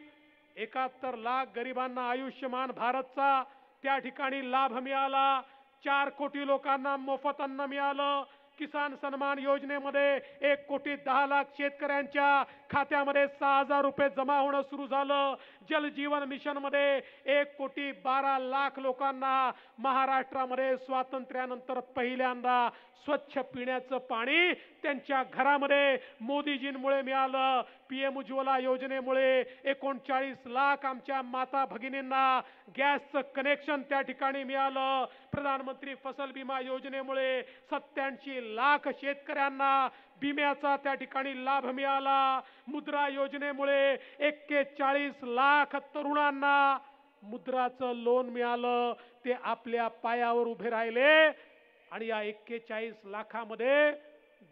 71 लाख गरिबांना आयुष्यमान भारतचा त्या ठिकाणी लाभ मिळाला, 4 कोटी लोकांना मोफत अन्न मिळालं, किसान सन्मान योजनेमध्ये 1,10,00,000 शेतकऱ्यांच्या खात्यामध्ये 6,000 रुपये जमा होणं सुरू झालं. जल जीवन मिशन मध्ये 1,12,00,000 लोकांना महाराष्ट्रामध्ये स्वातंत्र्यानंतर पहिल्यांदा स्वच्छ पिण्याचं पाणी त्यांच्या घरामध्ये मोदीजींमुळे मिळालं. PM उज्ज्वला योजनेमुळे 39 लाख आमच्या माता भगिनींना गॅसचं कनेक्शन त्या ठिकाणी मिळालं. प्रधानमंत्री फसल विमा योजनेमुळे 87 लाख शेतकऱ्यांना विम्याचा त्या ठिकाणी लाभ मिळाला. मुद्रा योजनेमुळे 41 लाख तरुणांना मुद्राचं लोन मिळालं. ते आपल्या पायावर उभे राहिले आणि या 41 लाखामध्ये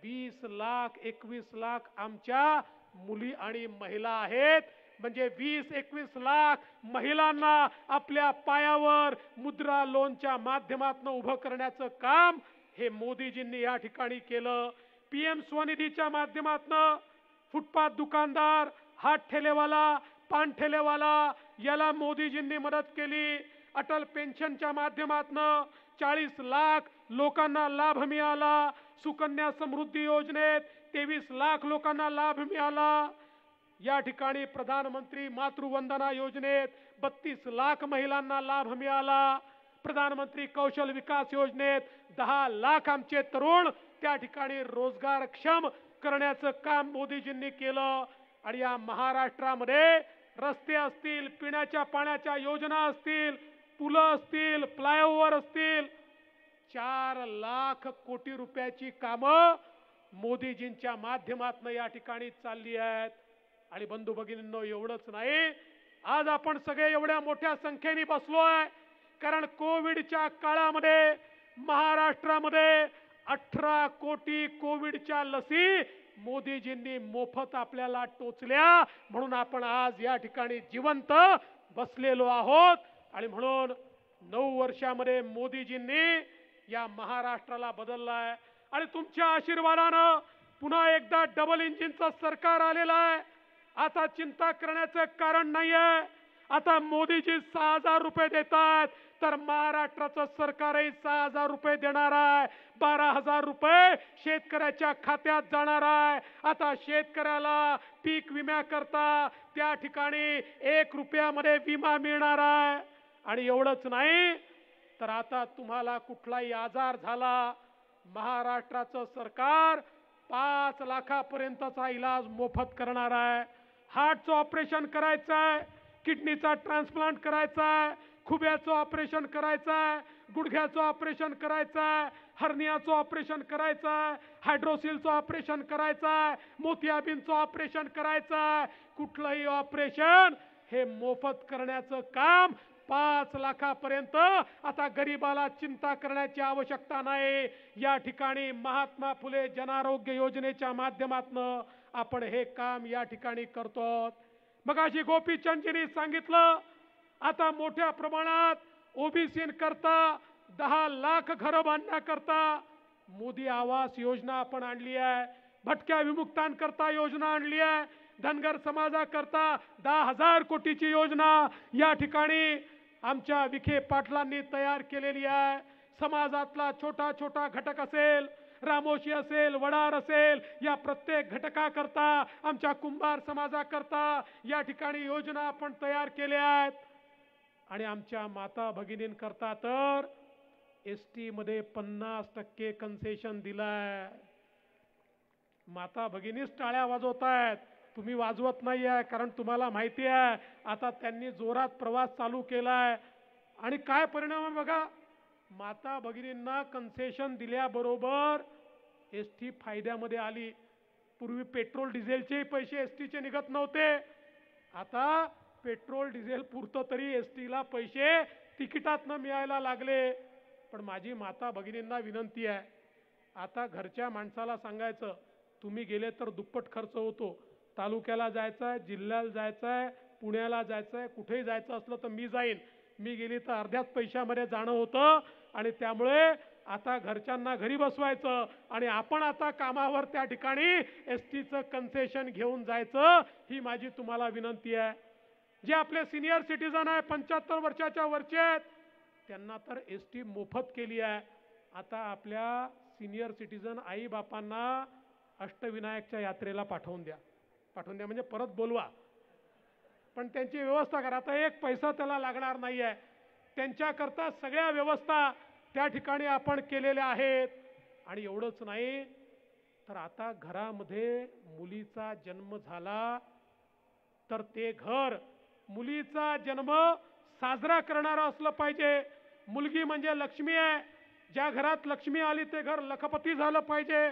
20 लाख 21 लाख आमच्या मुली आणि महिला आहेत. म्हणजे 20-21 लाख महिलांना आपल्या पायावर मुद्रा लोनच्या माध्यमातून उभं करण्याचं काम हे मोदीजींनी या ठिकाणी केलं. PM स्वनिधीच्या माध्यमातून फुटपाथ दुकानदार, हात ठेलेवाला, पान ठेलेवाला याला मोदीजींनी मदत केली. अटल पेन्शनच्या माध्यमातून 40 लाख लोकांना लाभ मिळाला. सुकन्या समृद्धी योजनेत 23 लाख लोकांना लाभ मिळाला. या ठिकाणी प्रधानमंत्री मातृवंदना योजनेत 32 लाख महिलांना लाभ मिळाला. प्रधानमंत्री कौशल विकास योजनेत 10 लाख आमचे तरुण त्या ठिकाणी रोजगारक्षम करण्याचं काम मोदीजींनी केलं. आणि या महाराष्ट्रामध्ये रस्ते असतील, पिण्याच्या पाण्याच्या योजना असतील, पुलं असतील, फ्लायओव्हर असतील, 4 लाख कोटी रुपयाची कामं मोदीजींच्या माध्यमातून या ठिकाणी चालली आहेत. आणि बंधू भगिनींनो, एवढंच नाही, आज आपण सगळे एवढ्या मोठ्या संख्येने बसलोय कारण कोविडच्या काळामध्ये महाराष्ट्रामध्ये 18 कोटी कोविडच्या लसी मोदीजींनी मोफत आपल्याला टोचल्या. म्हणून आपण आज या ठिकाणी जिवंत बसलेलो आहोत. आणि म्हणून 9 वर्षामध्ये मोदीजींनी या महाराष्ट्राला बदललाय. आणि तुमच्या आशीर्वादानं पुन्हा एकदा डबल इंजिनचं सरकार आलेलं आहे. आता चिंता करण्याचं कारण नाहीये. आता मोदीजी 6,000 रुपये देतात, तर महाराष्ट्राचं सरकारही 6,000 रुपये देणार आहे. 12,000 रुपये शेतकऱ्याच्या खात्यात जाणार आहे. आता शेतकऱ्याला पीक विम्याकरता त्या ठिकाणी 1 रुपयामध्ये विमा मिळणार आहे. आणि एवढंच नाही, तर आता तुम्हाला कुठलाही आजार झाला, महाराष्ट्राचं सरकार 5 लाखापर्यंतचा इलाज मोफत करणार आहे. हार्टचं ऑपरेशन करायचं आहे, किडनीचा ट्रान्सप्लांट करायचा आहे, खुब्याचं ऑपरेशन करायचं आहे, गुडघ्याचं ऑपरेशन करायचं आहे, हर्नियाचं ऑपरेशन करायचं आहे, हायड्रोसिलचं ऑपरेशन करायचं आहे, मोतियाबिंदचं ऑपरेशन करायचं आहे. कुठलंही ऑपरेशन हे मोफत करण्याचं काम 5 लाखापर्यंत. आता गरीबाला चिंता करण्याची आवश्यकता नाही. या ठिकाणी महात्मा फुले जनआरोग्य योजनेच्या माध्यमातून आपण हे काम या ठिकाणी करतो. मगाशी गोपीचंदजींनी सांगितलं, आता मोठ्या प्रमाणात ओबीसी करता 10 लाख घरं बांधण्याकरता मोदी आवास योजना आपण आणली आहे. भटक्या विमुक्तांकरता योजना आणली आहे. धनगर समाजाकरता 10,000 कोटीची योजना या ठिकाणी आमच्या विखे पाटलांनी तयार केलेली आहे. समाजातला छोटा छोटा घटक असेल, रामोशी असेल, वडार असेल, या प्रत्येक घटकाकरता, आमच्या कुंभार समाजाकरता या ठिकाणी योजना आपण तयार केल्या आहेत. आणि आमच्या माता भगिनींकरता तर ST मध्ये 50% कन्सेशन दिलाय. माता भगिनीच टाळ्या वाजवतायत, तुम्ही वाजवत नाही आहे, कारण तुम्हाला माहिती आहे आता त्यांनी जोरात प्रवास चालू केलाय. आणि काय परिणाम आहे बघा, माता भगिनींना कन्सेशन दिल्याबरोबर ST फायद्यामध्ये आली. पूर्वी पेट्रोल डिझेलचे पैसे ST चे निघत नव्हते, आता पेट्रोल डिझेल पुरतं तरी ST ला पैसे तिकिटातनं मिळायला लागले. पण माझी माता भगिनींना विनंती आहे, आता घरच्या माणसाला सांगायचं तुम्ही गेले तर दुप्पट खर्च होतो. तालुक्याला जायचं आहे, जिल्ह्याला जायचं आहे, पुण्याला जायचं आहे, कुठेही जायचं असलं तर मी जाईन. मी गेली तर अर्ध्याच पैशामध्ये जाणं होतं. आणि त्यामुळे आता घरच्यांना घरी बसवायचं आणि आपण आता कामावर त्या ठिकाणी STचं कन्सेशन घेऊन जायचं, ही माझी तुम्हाला विनंती आहे. जे आपले सिनियर सिटीजन आहे, 75 वर्षाच्या वरचे आहेत, त्यांना तर ST मोफत केली आहे. आता आपल्या सिनियर सिटीजन आई बापांना अष्टविनायकच्या यात्रेला पाठवून द्या म्हणजे परत बोलवा, पण त्यांची व्यवस्था करा. आता एक पैसा त्याला लागणार नाही आहे. त्यांच्याकरता सगळ्या व्यवस्था त्या ठिकाणी आपण केलेल्या आहेत. आणि एवढंच नाही तर आता घरामध्ये मुलीचा जन्म झाला तर ते घर मुलीचा जन्म साजरा करणारं असलं पाहिजे. मुलगी म्हणजे लक्ष्मी आहे. ज्या घरात लक्ष्मी आली ते घर लखपती झालं पाहिजे.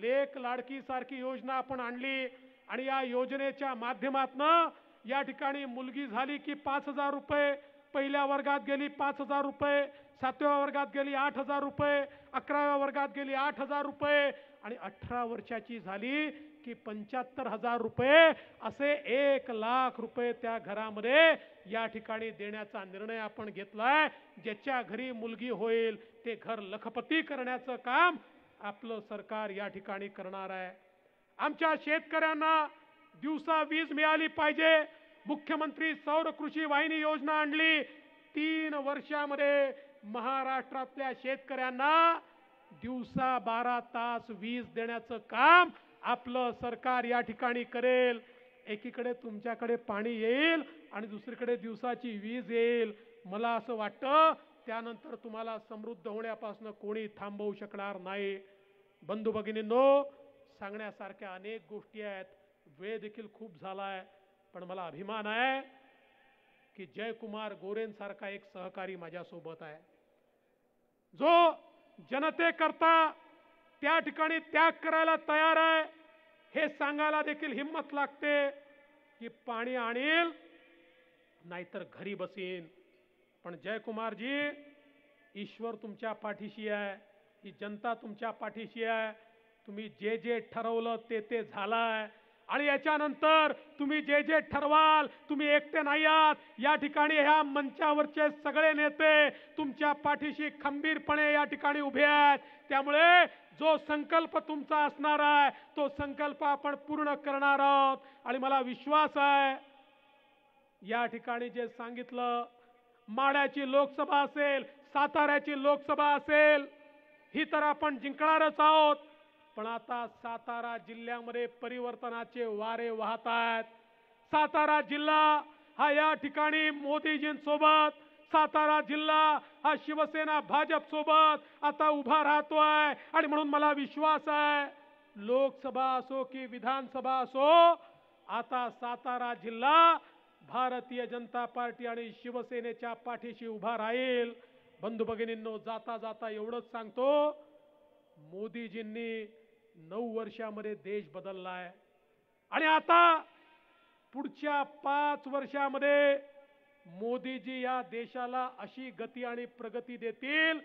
लेक लाडकी सारखी योजना आपण आणली आणि या योजनेच्या माध्यमातनं या ठिकाणी मुलगी झाली की 5,000 रुपये, पहिल्या वर्गात गेली 5,000 रुपये, 7व्या वर्गात गेली 8,000 रुपये, 11व्या वर्गात गेली 8,000 रुपये आणि 18 वर्षाची झाली की 75,000 रुपये, असे 1,00,000 रुपये त्या घरामध्ये या ठिकाणी देण्याचा निर्णय आपण घेतलाय. ज्याच्या घरी मुलगी होईल ते घर लखपती करण्याचं काम आपलं सरकार या ठिकाणी करणार आहे. आमच्या शेतकऱ्यांना दिवसा वीज मिळाली पाहिजे. मुख्यमंत्री सौर कृषी वाहिनी योजना आणली. 3 वर्षामध्ये महाराष्ट्रातल्या शेतकऱ्यांना दिवसा 12 तास वीज देण्याचं काम आपलं सरकार या ठिकाणी करेल. एकीकडे तुमच्याकडे पाणी येईल आणि दुसरीकडे दिवसाची वीज येईल. मला असं वाटतं त्यानंतर तुम्हाला समृद्ध होण्यापासून कोणी थांबवू शकणार नाही. बंधू भगिनींनो, सांगण्यासारख्या अनेक गोष्टी आहेत. वेळ देखील खूप झालाय, पण मला अभिमान आहे की जयकुमार गोरेंसारखा एक सहकारी माझ्यासोबत आहे, जो जनतेकरता त्या ठिकाणी त्याग करायला तयार आहे. हे सांगायला देखील हिम्मत लागते की पाणी आणील नाहीतर घरी बसीन. पण जयकुमारजी, ईश्वर तुमच्या पाठीशी आहे, ही जनता तुमच्या पाठीशी आहे. तुम्ही जे जे ठरवलं ते झालंय आणि याच्यानंतर तुम्ही जे जे ठरवाल, तुम्ही एकटे नाही आहात. या ठिकाणी ह्या मंचावरचे सगळे नेते तुमच्या पाठीशी खंबीरपणे या ठिकाणी उभे आहेत. त्यामुळे जो संकल्प तुमचा असणार आहे तो संकल्प आपण पूर्ण करणार आहोत. आणि मला विश्वास आहे या ठिकाणी जे सांगितलं, माढ्याची लोकसभा असेल, साताऱ्याची लोकसभा असेल, ही तर आपण जिंकणारच आहोत. पण आता सातारा जिल्ह्यामध्ये परिवर्तनाचे वारे वाहत आहेत. सातारा जिल्हा हा या ठिकाणी मोदीजींसोबत, सातारा जिल्हा हा शिवसेना भाजप सोबत आता उभा राहतोय. आणि म्हणून मला विश्वास आहे लोकसभा असो की विधानसभा असो, आता सातारा जिल्हा भारतीय जनता पार्टी आणि शिवसेनेच्या पाठीशी उभा राहील. बंधू भगिनींनो, जाता जाता एवढंच सांगतो, मोदीजींनी 9 वर्षामध्ये देश बदललाय आणि आता पुढच्या 5 वर्षामध्ये मोदीजी या देशाला अशी गती आणि प्रगती देतील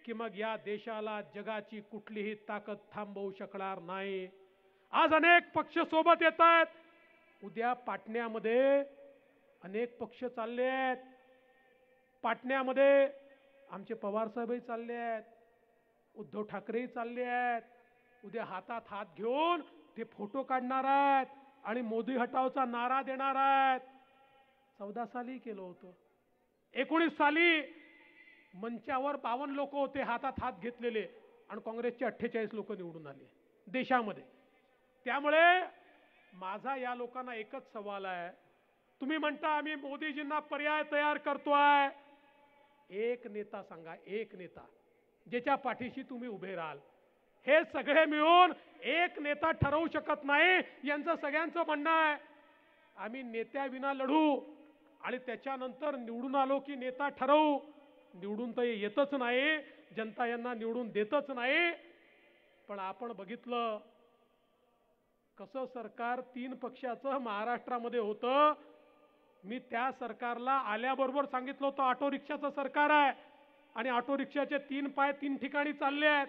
की मग या देशाला जगाची कुठलीही ताकद थांबवू शकणार नाही. आज अनेक पक्ष सोबत येत आहेत. उद्या पाटण्यामध्ये अनेक पक्ष चालले आहेत. पाटण्यामध्ये आमचे पवार साहेबही चालले आहेत, उद्धव ठाकरेही चालले आहेत. उद्या हातात हात घेऊन ते फोटो काढणार आहेत आणि मोदी हटावचा नारा देणार आहेत. 14 साली केलं होतं. 19 साली मंचावर 52 लोक होते हातात हात घेतलेले आणि काँग्रेसचे 48 लोक निवडून आले देशामध्ये. त्यामुळे माझा या लोकांना एकच सवाल आहे. तुम्ही म्हणता आम्ही मोदीजींना पर्याय तयार करतोय. एक नेता सांगा, एक नेता ज्याच्या पाठीशी तुम्ही उभे राहाल. हे सगळे मिळून एक नेता ठरवू शकत नाही. यांचं सगळ्यांचं म्हणणं आहे आम्ही नेत्याविना लढू आणि त्याच्यानंतर निवडून आलो की नेता ठरवू. निवडून तर येतच नाही, जनता यांना निवडून देतच नाही. पण आपण बघितलं कसं सरकार 3 पक्षाचं महाराष्ट्रामध्ये होतं. मी त्या सरकारला आल्याबरोबर सांगितलं होतं ऑटो रिक्षाचं सरकार आहे आणि ऑटो रिक्षाचे 3 पाय 3 ठिकाणी चालले आहेत.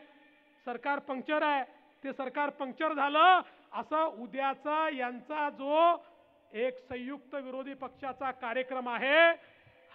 सरकार पंक्चर आहे. ते सरकार पंक्चर झालं. असं उद्याचा यांचा जो एक संयुक्त विरोधी पक्षाचा कार्यक्रम आहे,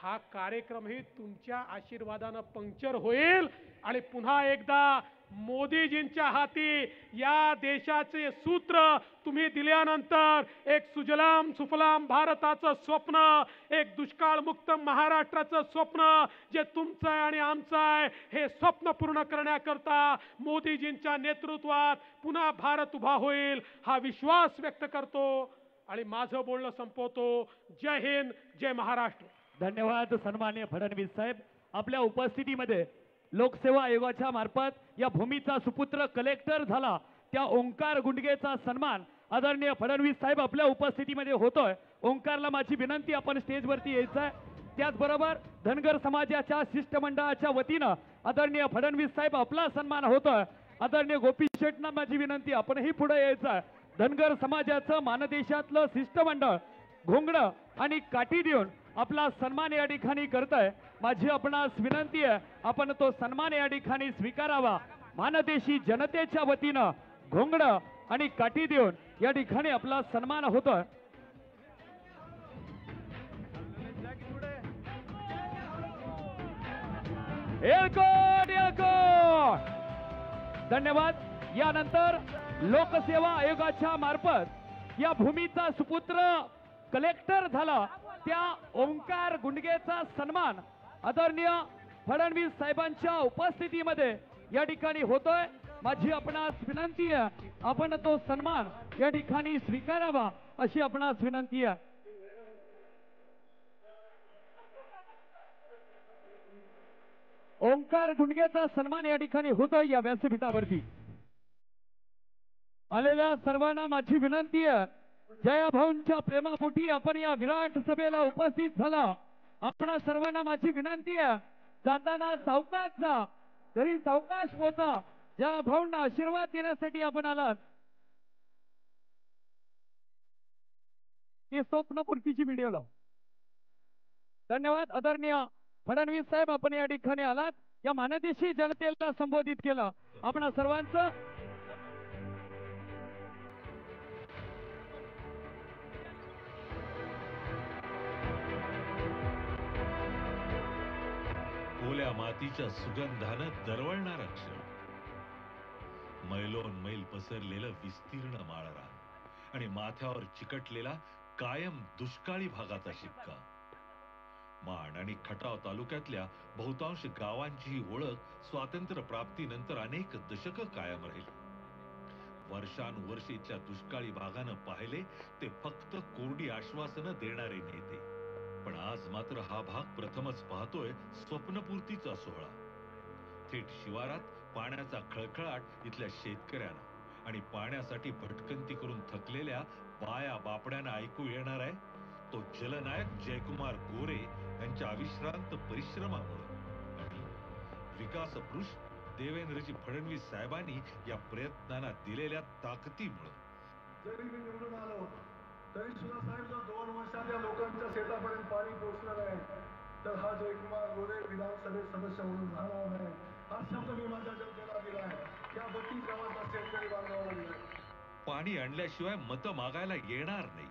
हा कार्यक्रमही तुमच्या आशीर्वादानं पंक्चर होईल आणि पुन्हा एकदा मोदीजींच्या हाती या देशाचे सूत्र तुम्ही दिल्यानंतर एक सुजलाम सुफलाम भारताचं स्वप्न, एक दुष्काळमुक्त महाराष्ट्राचं स्वप्न जे तुमचं आहे आणि आमचं आहे, हे स्वप्न पूर्ण करण्याकरता मोदीजींच्या नेतृत्वात पुन्हा भारत उभा होईल हा विश्वास व्यक्त करतो आणि माझं बोलणं संपवतो. जय हिंद, जय महाराष्ट्र. धन्यवाद सन्माननीय फडणवीस साहेब. आपल्या उपस्थितीमध्ये लोकसेवा आयोगाच्या मार्फत या भूमीचा सुपुत्र कलेक्टर झाला त्या ओंकार गुंडगेचा सन्मान आदरणीय फडणवीस साहेब आपल्या उपस्थितीमध्ये होतोय. ओंकारला माझी विनंती, आपण स्टेजवरती यायचं आहे. त्याचबरोबर धनगर समाजाच्या शिष्टमंडळाच्या वतीनं आदरणीय फडणवीस साहेब आपला सन्मान होतोय. आदरणीय गोपी शेटना माझी विनंती, आपणही पुढे यायचं आहे. धनगर समाजाचं मानदेशातलं शिष्टमंडळ घोंगडं आणि काठी देऊन आपला सन्मान या ठिकाणी करतंय. माझी आपणास विनंती आहे, आपण तो सन्मान या ठिकाणी स्वीकारावा. मानदेशी जनतेच्या वतीनं घोंगडं आणि काठी देऊन या ठिकाणी आपला सन्मान होतोय. एलकोट एलकोट. धन्यवाद. यानंतर लोकसेवा आयोगाच्या मार्फत या भूमीचा सुपुत्र कलेक्टर झाला त्या ओंकार गुंडगेचा सन्मान आदरणीय फडणवीस साहेबांच्या उपस्थितीमध्ये या ठिकाणी होतोय. माझी आपणास विनंती आहे, आपण तो सन्मान या ठिकाणी स्वीकारावा अशी आपणास विनंती आहे. ओंकार गुंडगेचा सन्मान या ठिकाणी होतोय. या व्यासपीठावरती आलेल्या सर्वांना माझी विनंती आहे, जयाभाऊंच्या प्रेमापोटी आपण या विराट सभेला उपस्थित झाला. आपणा सर्वांना माझी विनंती आहे, जाताना सावकाश जा, तरी सावकाश होता. जयाभाऊंना आशीर्वाद देण्यासाठी आपण आलात. ही स्वप्नपूर्तीची व्हिडिओ लाव. धन्यवाद. आदरणीय फडणवीस साहेब, आपण या ठिकाणी आलात, या मानदेशी जनतेला संबोधित केलं. आपण सर्वांचं ओल्या मातीच्या सुगंधानं दरवळणारा क्षण, मैलोन मैल पसरलेलं विस्तीर्ण माळरान आणि माथ्यावर चिकटलेला कायम दुष्काळी भागाचा शिक्का. माण आणि खटाव तालुक्यातल्या बहुतांश गावांची ही ओळख स्वातंत्र्य प्राप्तीनंतर अनेक दशकं कायम राहिली. वर्षानुवर्षे इथल्या दुष्काळी भागानं पाहिले ते फक्त कोरडी आश्वासनं देणारे नेते. पण आज मात्र हा भाग प्रथमच पाहतोय स्वप्नपूर्तीचा सोहळा. थेट शिवारात पाण्याचा खळखळाट इथल्या शेतकऱ्यांना आणि पाण्यासाठी भटकंती करून थकलेल्या बाया बापड्यांना ऐकू येणार आहे. तो जलनायक जयकुमार गोरे यांच्या अविश्रांत परिश्रमामुळे आणि विकासपुरुष देवेंद्रजी फडणवीस साहेबांनी या प्रयत्नांना दिलेल्या ताकदीमुळे. जरी मी निवडून आलो तरी सुद्धा साहेब, जर 2 वर्षात या लोकांच्या शेतापर्यंत पाणी पोहोचलं नाही तर हा जयकुमार गोरे विधानसभेत सदस्य म्हणून राहणार नाही. हा शब्द मी माझ्या जनतेला दिलाय, या 32 गावांचा शेतकरी बांधवाला दिलाय. पाणी आणल्याशिवाय मतं मागायला येणार नाही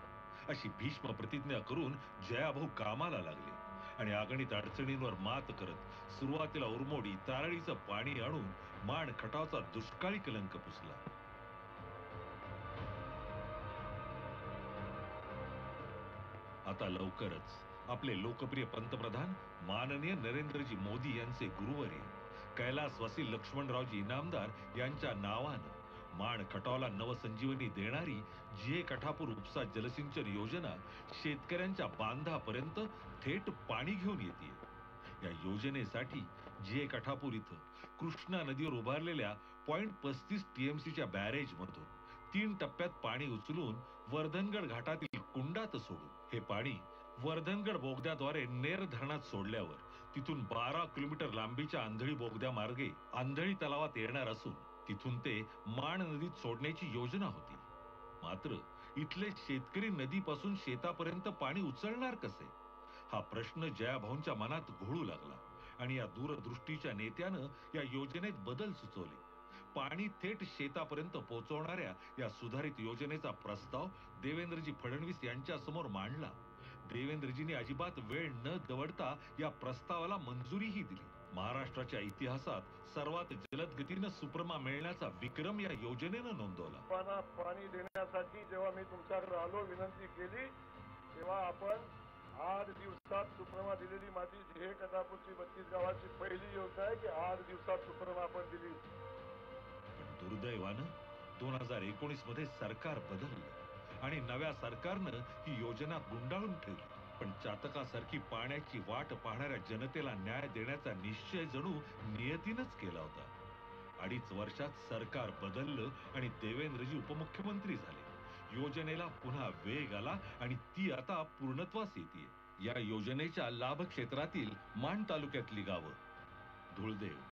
अशी भीष्म प्रतिज्ञा करून जयाभाऊ कामाला लागले आणि अगणित अडचणींवर मात करत सुरुवातीला उरमोडी तारळीचं पाणी आणून माण खटावचा दुष्काळी कलंक पुसला. आता लवकरच आपले लोकप्रिय पंतप्रधान माननीय नरेंद्रजी मोदी यांचे गुरुवर्य कैलासवासी लक्ष्मणरावजी इनामदार यांच्या नावानं माण खटावला नवसंजीवनी देणारी जी कठापूर उपसा जलसिंचन योजना शेतकऱ्यांच्या बांधापर्यंत थेट पाणी घेऊन येते. या योजनेसाठी जी कठापूर इथं कृष्णा नदीवर उभारलेल्या 0.35 TMCच्या बॅरेज मधून 3 टप्प्यात पाणी उचलून वर्धनगड घाटातील कुंडात सोडून हे पाणी वर्धनगड बोगद्याद्वारे नेर धरणात सोडल्यावर तिथून 12 किलोमीटर लांबीच्या आंधळी बोगद्या मार्गे आंधळी तलावात येणार असून तिथून ते माण नदीत सोडण्याची योजना होती. मात्र इथले शेतकरी नदीपासून शेतापर्यंत पाणी उचलणार कसे, हा प्रश्न जयाभाऊंच्या मनात घोळू लागला आणि या दूरदृष्टीच्या नेत्यानं या योजनेत बदल सुचवले. पाणी थेट शेतापर्यंत पोहोचवणाऱ्या या सुधारित योजनेचा प्रस्ताव देवेंद्रजी फडणवीस यांच्या समोर मांडला. देवेंद्रजींनी अजिबात वेळ न दवडता या प्रस्तावाला मंजुरीही दिली. महाराष्ट्राच्या इतिहासात सर्वात जलद गतीनं सुप्रमा मिळण्याचा विक्रम या योजनेनं नोंदवला. लोकांना पाणी देण्यासाठी जेव्हा मी तुमच्याकडे आलो, विनंती केली, तेव्हा आपण 8 दिवसात सुप्रमा दिलेली माझी हे कदापूरची 32 गावाची पहिली योजना आहे की 8 दिवसात सुप्रमा आपण दिली. पण दुर्दैवानं 2019 मध्ये सरकार बदललं आणि नव्या सरकारनं ही योजना गुंडाळून ठेवली. पण चातकासारखी पाण्याची वाट पाहणाऱ्या जनतेला न्याय देण्याचा निश्चय जणू नियतीनच केला होता. 2.5 वर्षात सरकार बदललं आणि देवेंद्रजी उपमुख्यमंत्री झाले. योजनेला पुन्हा वेग आला आणि ती आता पूर्णत्वास येते. या योजनेच्या लाभ क्षेत्रातील माण तालुक्यातली गावं धुळदेव,